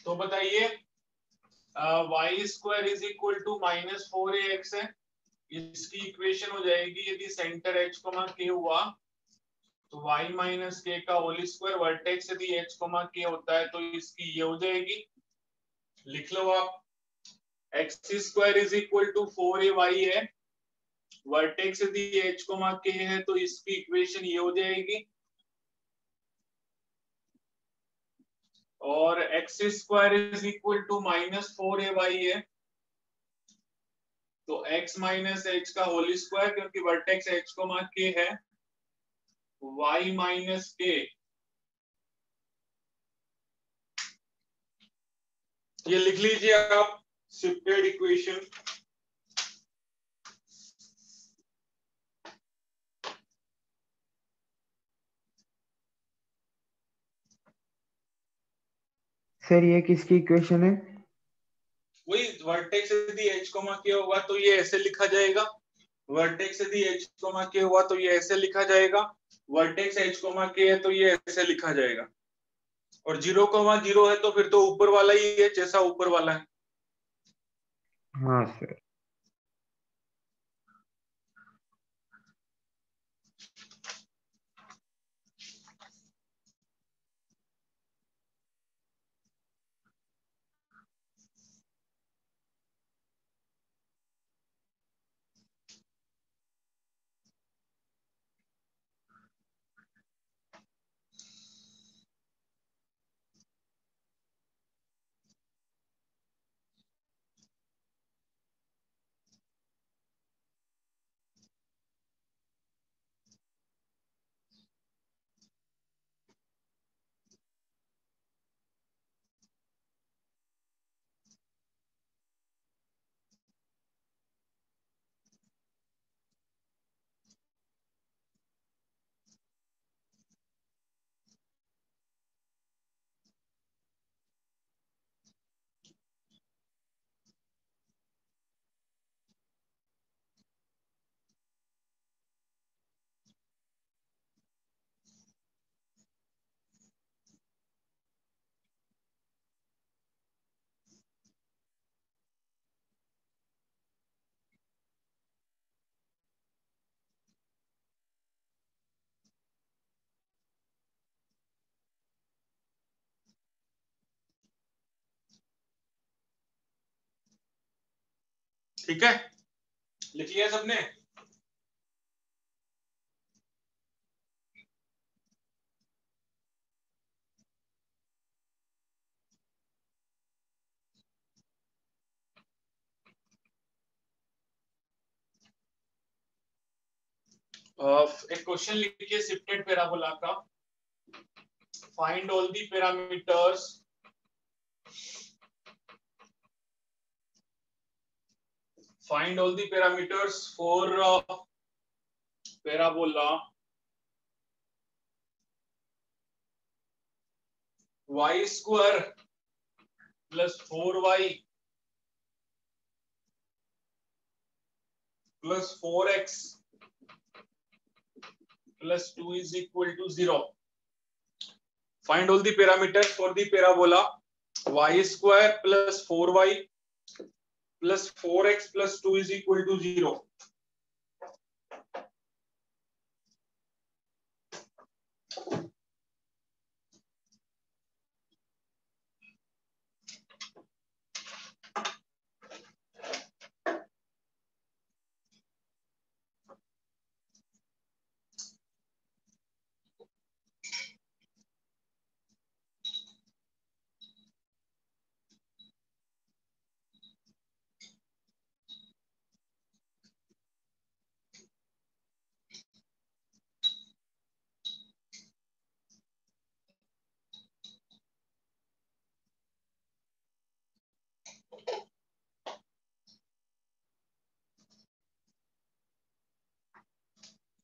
तो बताइए, y square is equal to -4ax है। इसकी इक्वेशन हो जाएगी, यदि सेंटर h k हुआ तो y माइनस के का होल स्क्वायर, वर्टेक्स यदि h k होता है तो इसकी ये हो जाएगी। लिख लो आप, x square is equal to 4ay है, वर्टेक्स यदि h k है तो इसकी इक्वेशन ये हो जाएगी। और x square is equal to -4ay है, तो x माइनस h का होल स्क्वायर, क्योंकि वर्टेक्स h k है, y माइनस के, ये लिख लीजिए आप शिफ्टेड इक्वेशन। सर ये किसकी इक्वेशन है? वही वर्टेक्स यदि h के होगा तो ये ऐसे लिखा जाएगा, वर्टेक्स यदि h के हुआ तो ये ऐसे लिखा जाएगा, वर्टेक्स h के है तो ये ऐसे लिखा जाएगा। और 0,0 है तो फिर तो ऊपर वाला ही है, जैसा ऊपर वाला है। हाँ सर। ठीक है, लिख लिया सबने? एक क्वेश्चन लिखिए शिफ्टेड पैराबोला का। Find all the parameters for parabola y square plus 4y plus 4x plus 2 is equal to 0. Find all the parameters for the parabola y square plus 4y plus 4x plus 2 is equal to 0.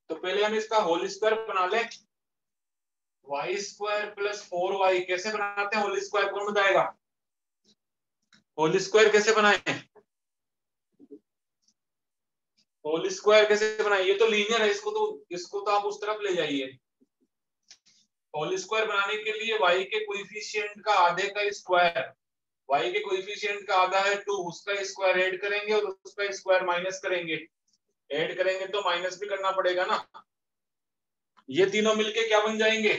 तो पहले हम इसका whole square बना लें। Y square plus 4y कैसे बनाते हैं whole square, कौन बताएगा? होल स्क्वायर कैसे बनाए? होल स्क्वायर कैसे बनाए? ये तो लीनियर है, इसको तो आप उस तरफ ले जाइए। होल स्क्वायर बनाने के लिए y के कोएफिशिएंट का आधे का स्क्वायर, y के कोएफिशिएंट का आधा है 2, उसका स्क्वायर ऐड करेंगे और उसका स्क्वायर माइनस करेंगे। ऐड करेंगे तो माइनस भी करना पड़ेगा ना। ये तीनों मिलके क्या बन जाएंगे?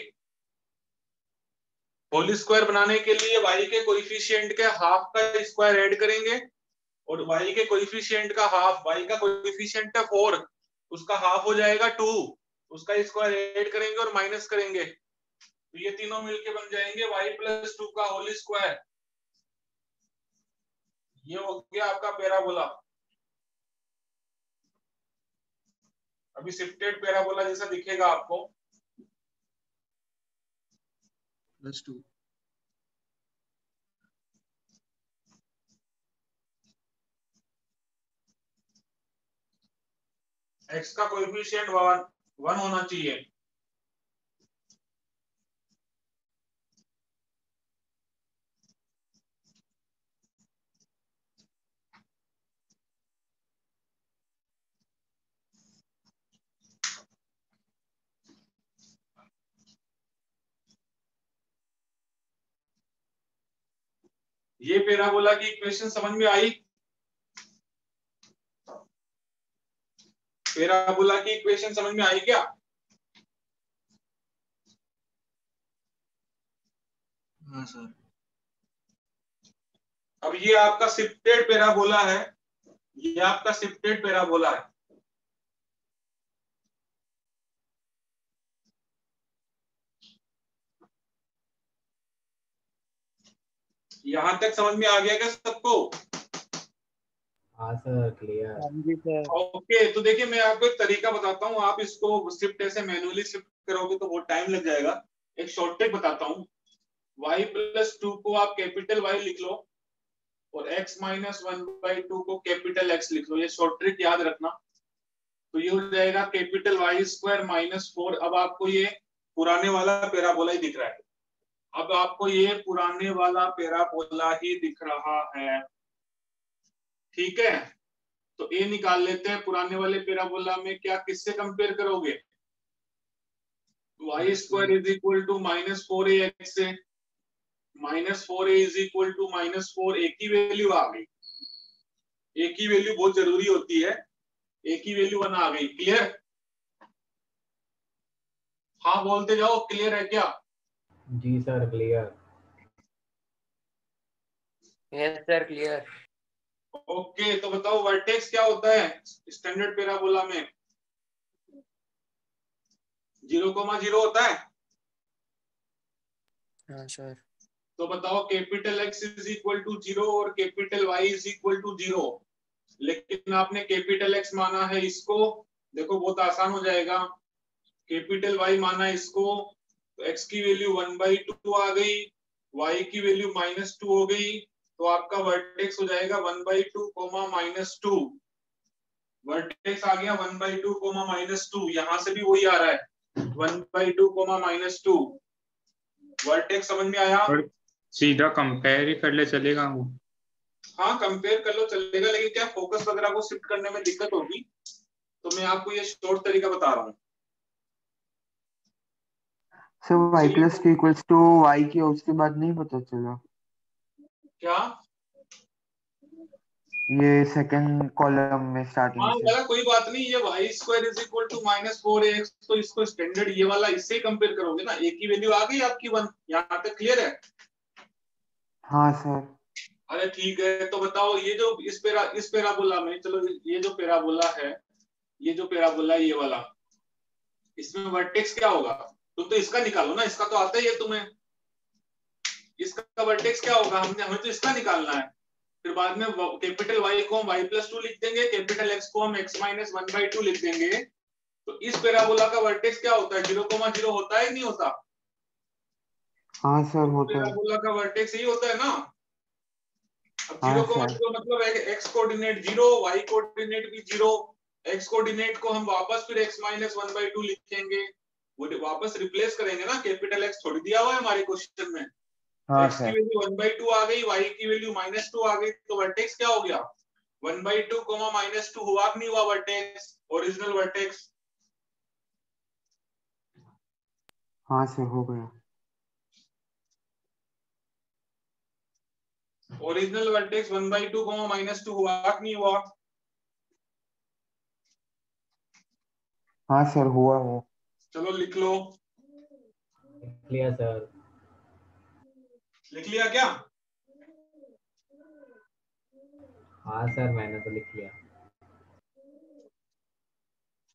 होल स्क्वायर बनाने के लिए y के कोएफिशिएंट के हाफ का स्क्वायर ऐड करेंगे और y के कोएफिशिएंट का हाफ, y का कोएफिशिएंट है 4, उसका हाफ हो जाएगा 2, उसका स्क्वायर ऐड करेंगे और माइनस करेंगे। तो ये तीनों मिलके बन जाएंगे y प्लस 2 का होल स्क्वायर। ये हो गया आपका पैराबोला। अभी शिफ्टेड पैराबोला जैसा दिखेगा आपको। +2 x का कोएफिशिएंट 1 होना चाहिए। ये पैराबोला की इक्वेशन समझ में आई? पैराबोला की इक्वेशन समझ में आई क्या? हाँ सर। अब ये आपका शिफ्टेड पैराबोला है, ये आपका शिफ्टेड पैराबोला है। यहां तक समझ में आ गया क्या सबको? हाँ सर, क्लियर। ओके, तो देखिए मैं आपको एक तरीका बताता हूँ, आप इसको शिफ्ट ऐसे मैन्युअली शिफ्ट करोगे तो बहुत टाइम लग जाएगा। एक शॉर्ट ट्रिक बताता हूँ। y प्लस 2 को आप कैपिटल Y लिख लो और x माइनस 1/2 को कैपिटल X लिख लो। ये शॉर्ट ट्रिक याद रखना। तो ये हो जाएगा कैपिटल Y स्क्वायर माइनस 4। अब आपको ये पुराने वाला पैराबोला ही दिख रहा है। अब आपको ये पुराने वाला पैराबोला ही दिख रहा है, ठीक है? तो ए निकाल लेते हैं। पुराने वाले पैराबोला में क्या किससे कंपेयर करोगे? Y square is equal to minus 4ax से। Minus 4a is equal to minus 4, एक ही वैल्यू आ गई। एक ही वैल्यू बहुत जरूरी होती है, एक ही वैल्यू 1 आ गई। क्लियर? हाँ बोलते जाओ, क्लियर है क्या? जी sir, clear. Yes sir, clear. Okay, तो बताओ वर्टेक्स क्या होता है स्टैंडर्ड पैराबोला में? 0,0 होता है। हाँ सर। तो बताओ capital X is equal to 0 और capital Y is equal to 0। लेकिन आपने कैपिटल X माना है इसको, देखो बहुत आसान हो जाएगा। कैपिटल Y माना इसको, तो X की वैल्यू 1/2 आ गई, Y की वैल्यू -2 हो गई। तो आपका वर्टेक्स हो जाएगा 1/2 -2। वर्टेक्स आ गया 1/2 -2। यहां से भी वही आ रहा है 1/2 -2। वर्टेक्स समझ में आया? और सीधा कंपेयर ही कर ले चलेगा वो? हाँ कंपेयर कर लो चलेगा, लेकिन क्या फोकस वगैरह को शिफ्ट करने में दिक्कत होगी। तो मैं आपको ये शॉर्ट तरीका बता रहा हूँ। Sir y plus 2 equals to y किया, उसके बाद नहीं पता चला। क्या? ये सेकंड कॉलम में स्टार्टिंग हाँ से। लगा, कोई बात नहीं। ये y square is equal to -4ax, तो इसको स्टैंडर्ड ये वाला इससे कंपेयर करोगे ना। एक ही वैल्यू आ गई आपकी 1। यहाँ तक क्लियर है? हाँ सर। अरे ठीक है, तो बताओ ये जो इस पैराबोला में, चलो ये जो पैराबोला है, ये जो पैराबोला है ये वाला, इसमें वर्टेक्स क्या होगा? तुम तो इसका निकालो ना, इसका तो आता ही है तुम्हें। इसका वर्टेक्स क्या होगा? हमें तो इसका निकालना है। फिर बाद में कैपिटल Y को हम y प्लस 2 लिख देंगे, कैपिटल X को हम x माइनस 1/2 लिख देंगे। तो इस पैराबोला का वर्टेक्स क्या होता है? 0,0 होता है नहीं होता? हाँ सर, होता है। पैराबोला का वर्टेक्स यही होता है ना। अब हाँ 0,0 मतलब x कोऑर्डिनेट 0, y कोऑर्डिनेट भी 0, एक्स कोऑर्डिनेट को हम वापस फिर x माइनस 1/2 लिखेंगे, वो वापस रिप्लेस करेंगे ना, कैपिटल एक्स थोड़ी दिया हुआ है हमारे क्वेश्चन में। हाँ x की सर। वैल्यू 1/2 आ गई, y की वैल्यू -2 आ गई, तो वर्टेक्स क्या हो गया 1/2 -2 हुआ कि नहीं हुआ वर्टेक्स, ओरिजिनल वर्टेक्स। हाँ सर हो गया। ओरिजिनल वर्टेक्स 1/2 -2 हुआ कि नहीं हुआ। हाँ सर हुआ वो। चलो लिख लो। लिख लिया सर। लिख लिया क्या। हाँ सर मैंने तो लिख लिया।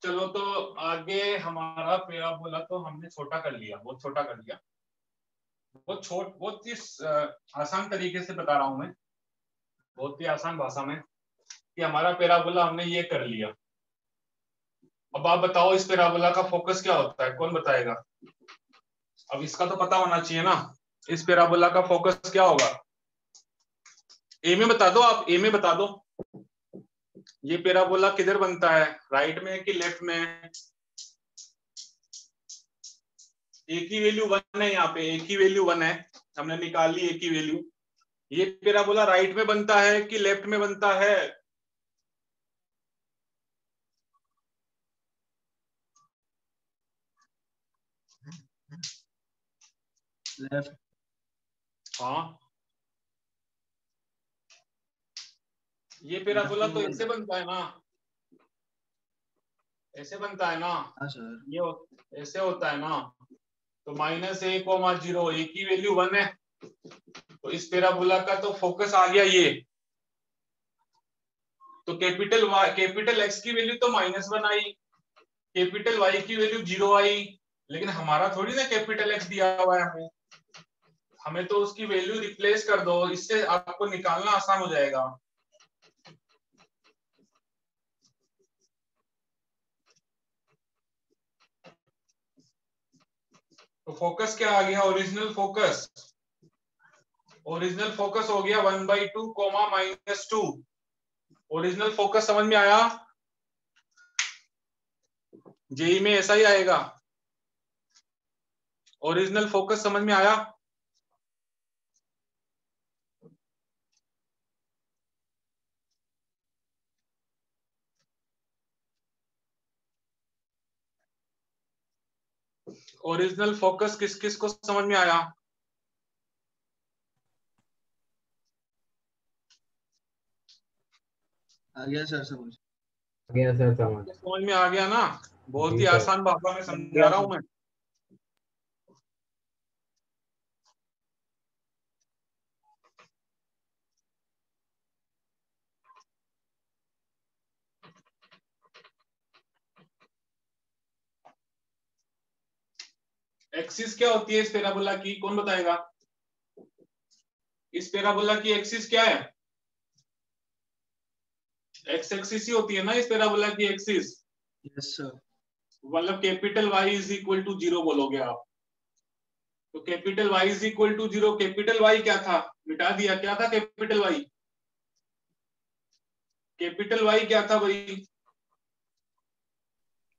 चलो तो आगे हमारा पैराबोला तो हमने छोटा कर लिया, बहुत छोटा कर लिया, बहुत ही आसान तरीके से बता रहा हूं मैं, बहुत ही आसान भाषा में, कि हमारा पैराबोला हमने ये कर लिया। अब आप बताओ इस पैराबोला का फोकस क्या होता है, कौन बताएगा। अब इसका तो पता होना चाहिए ना, इस पैराबोला का फोकस क्या होगा। ए में बता दो, आप ए में बता दो, ये पैराबोला किधर बनता है, राइट में कि लेफ्ट में। ए की वैल्यू 1 है, यहाँ पे ए की वैल्यू 1 है, हमने निकाल ली ए की वैल्यू। ये पैराबोला राइट में बनता है कि लेफ्ट में बनता है। लेफ्ट। हाँ, ये पैराबोला तो ऐसे बनता है ना, ऐसे बनता है ना, हाँ सर। ये ऐसे होता है ना। तो -a,0 ए की वैल्यू 1 है, तो इस पैराबोला का तो फोकस आ गया ये। तो कैपिटल एक्स की वैल्यू तो -1 आई, कैपिटल वाई की वैल्यू 0 आई, लेकिन हमारा थोड़ी ना कैपिटल एक्स दिया हुआ है हमें तो उसकी वैल्यू रिप्लेस कर दो, इससे आपको निकालना आसान हो जाएगा। तो फोकस क्या आ गया, ओरिजिनल फोकस, ओरिजिनल फोकस हो गया 1/2 -2। ओरिजिनल फोकस समझ में आया, जेई में ऐसा ही आएगा, ओरिजिनल फोकस समझ में आया। ओरिजिनल फोकस किस किस को समझ में आया। आ गया सर समझ। आ गया सर समझ। समझ में आ गया ना, बहुत जी ही सर। आसान भाषा में समझा रहा हूं मैं। एक्सिस क्या होती है इस पैराबोला की, कौन बताएगा। इस पैराबोला की एक्सिस क्या है, एक्स एक्सिस ही होती है ना इस पैराबोला की एक्सिस, यस सर। मतलब capital Y is equal to 0 बोलोगे आप। तो capital Y is equal to 0, capital Y क्या था, मिटा दिया, क्या था कैपिटल वाई, कैपिटल वाई क्या था भाई,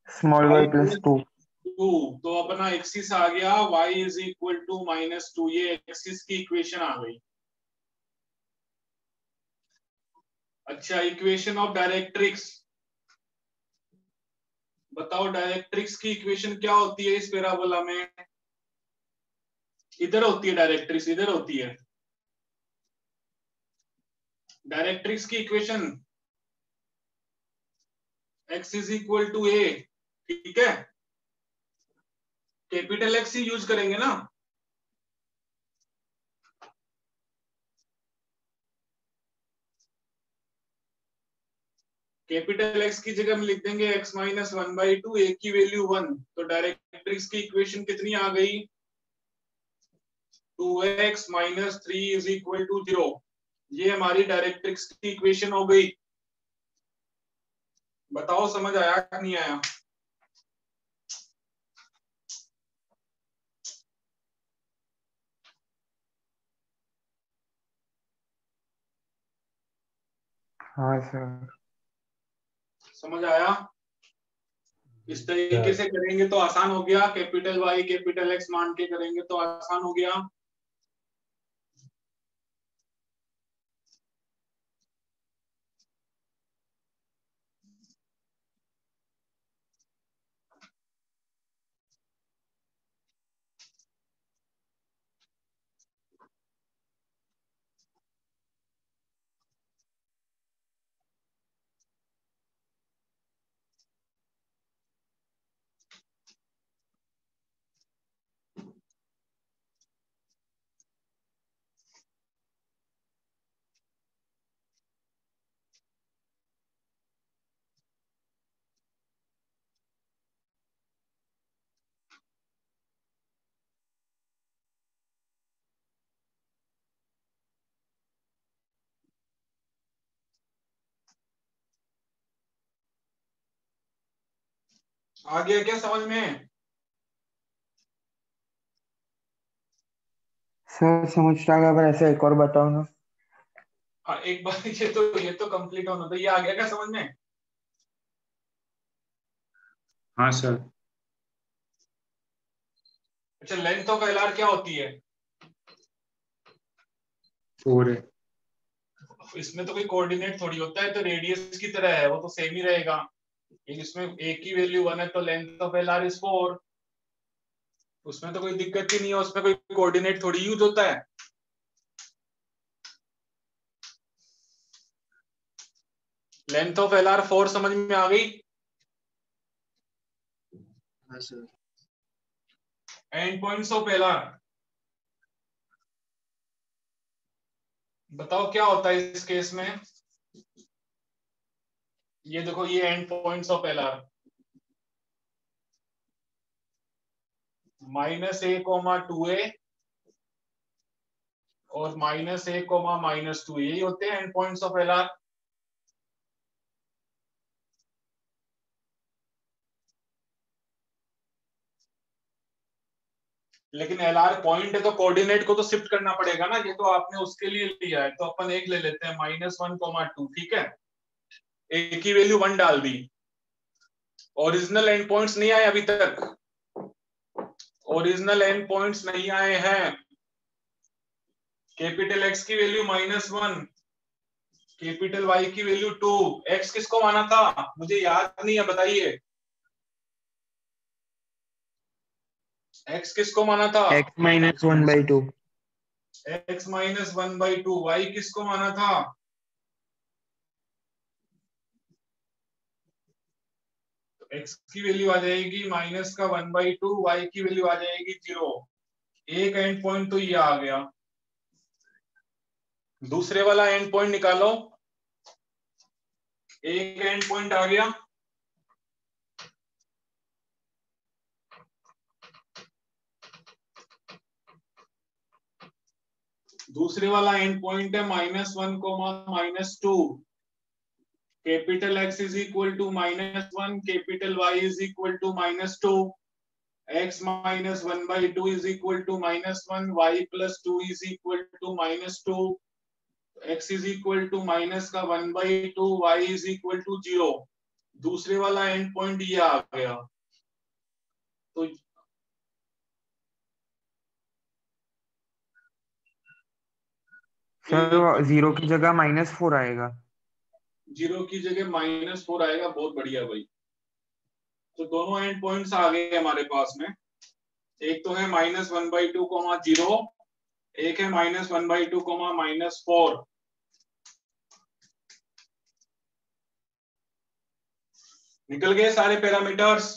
स्मॉल वाई प्लस 2। 2। तो अपना एक्सिस आ गया y इज इक्वल टू -2, ये एक्सिस की इक्वेशन आ गई। अच्छा, इक्वेशन ऑफ डायरेक्ट्रिक्स, बताओ डायरेक्ट्रिक्स की इक्वेशन क्या होती है इस पैराबोला में। इधर होती है डायरेक्ट्रिक्स, इधर होती है डायरेक्ट्रिक्स की equation, x is equal to a, ठीक है, कैपिटल एक्स ही यूज करेंगे ना। कैपिटल एक्स की जगह हम लिख देंगे x माइनस 1/2, a की वैल्यू 1, तो डायरेक्ट्रिक्स की इक्वेशन कितनी आ गई, 2x minus 3 is equal to 0। ये हमारी डायरेक्ट्रिक्स की इक्वेशन हो गई। बताओ समझ आया कि नहीं आया। हाँ सर। समझ आया? इस तरीके से करेंगे तो आसान हो गया, कैपिटल वाई कैपिटल एक्स मान के करेंगे तो आसान हो गया। आ गया क्या समझ में? सर समझ आ गया, पर ऐसे एक और बताओ ना। एक बार ये तो कंप्लीट होना था। ये आ गया क्या समझ में? हाँ सर। अच्छा, लेंथ ऑफ एलआर क्या होती है? 4 है। इसमें तो कोई कोऑर्डिनेट थोड़ी होता है, तो रेडियस की तरह है, वो तो सेम ही रहेगा। इसमें एक ही वैल्यू 1 है तो लेंथ ऑफ एलआर इज 4। उसमें तो कोई दिक्कत ही नहीं है, उसमें कोई कोऑर्डिनेट थोड़ी यूज होता है। लेंथ ऑफ एलआर 4 समझ में आ गई? हाँ sir. And points of LR बताओ क्या होता है इस केस में? ये देखो, ये end points of LR -a, 2a और -a, -2 यही होते हैं एंड पॉइंट्स ऑफ एलआर। लेकिन एलआर पॉइंट है तो कोऑर्डिनेट को तो शिफ्ट करना पड़ेगा ना, ये तो आपने उसके लिए लिया है, तो अपन एक ले लेते हैं -1, 2। ठीक है, एक की वैल्यू 1 डाल दी। ओरिजिनल एंड पॉइंट्स नहीं आए अभी तक, ओरिजिनल एंड पॉइंट्स नहीं आए हैं। कैपिटल एक्स की वैल्यू -1, कैपिटल वाई की वैल्यू 2। एक्स किसको माना था मुझे याद नहीं है, बताइए। एक्स किसको माना था? x -1/2। x -1/2। वाई किसको माना था? x की वैल्यू आ जाएगी -1/2, वाई की वैल्यू आ जाएगी 0। एक एंड पॉइंट तो ये आ गया। दूसरे वाला एंड पॉइंट निकालो। एक एंड पॉइंट आ गया, दूसरे वाला एंड पॉइंट है -1, -2। Capital X is equal to -1, capital Y is equal to -2। x -1/2 is equal to -1, y + 2 is equal to -2, x is equal to -1/2, y is equal to 0। दूसरे वाला and point ये आ गया, तो sir 0 की जगह -4 आएगा। 0 की जगह -4 आएगा। बहुत बढ़िया भाई। तो दोनों एंड पॉइंट्स आ गए हमारे पास में। एक तो है -1/2, 0, एक है -1/2, -4। निकल गए सारे पैरामीटर्स।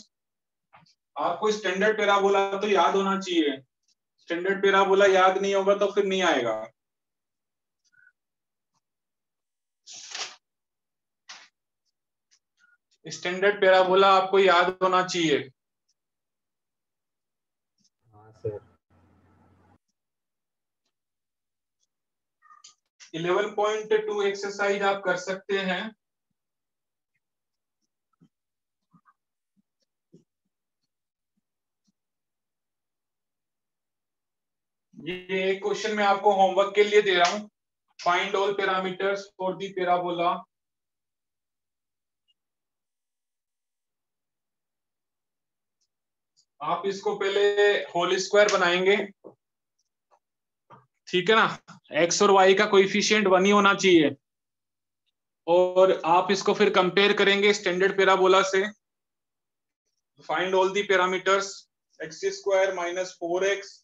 आपको स्टैंडर्ड पैराबोला तो याद होना चाहिए, स्टैंडर्ड पैराबोला याद नहीं होगा तो फिर नहीं आएगा। स्टैंडर्ड पैराबोला आपको याद होना चाहिए। हाँ सर। 11.2 एक्सरसाइज आप कर सकते हैं। ये एक क्वेश्चन मैं आपको होमवर्क के लिए दे रहा हूं। Find all parameters for the parabola आप इसको पहले होल स्क्वायर बनाएंगे, ठीक है ना। x और y का कोएफिशिएंट 1 ही होना चाहिए, और आप इसको फिर कंपेयर करेंगे स्टैंडर्ड पैराबोला से। Find all the parameters, x square minus 4x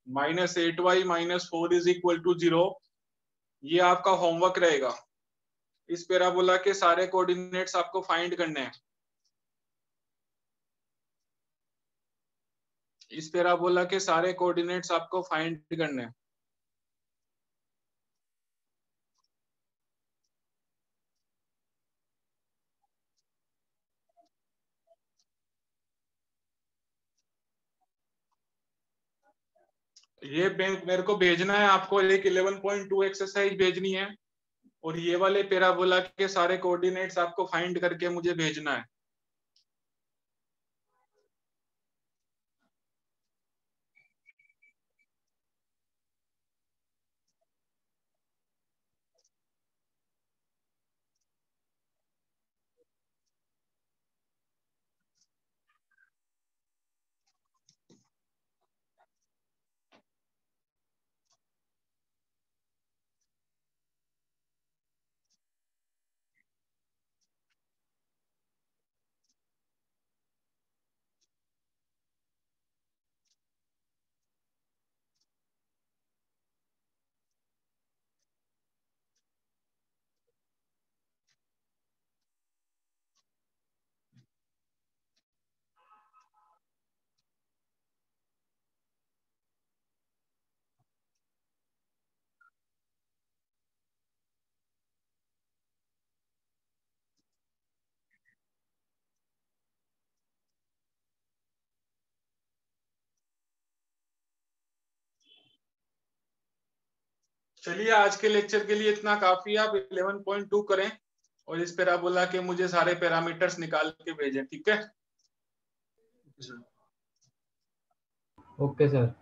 minus 8y minus 4 is equal to 0। ये आपका होमवर्क रहेगा। इस पैराबोला के सारे कोऑर्डिनेट्स आपको फाइंड करने हैं। इस पैराबोला के सारे कोऑर्डिनेट्स आपको फाइंड करने हैं। ये मेरे को भेजना है, आपको एक 11.2 एक्सरसाइज भेजनी है, और ये वाले पैराबोला के सारे कोऑर्डिनेट्स आपको फाइंड करके मुझे भेजना है। चलिए, आज के लेक्चर के लिए इतना काफी है। आप 11.2 करें और इस पैराबोला के मुझे सारे पैरामीटर्स निकाल के भेजें, ठीक है। सर। Okay sir.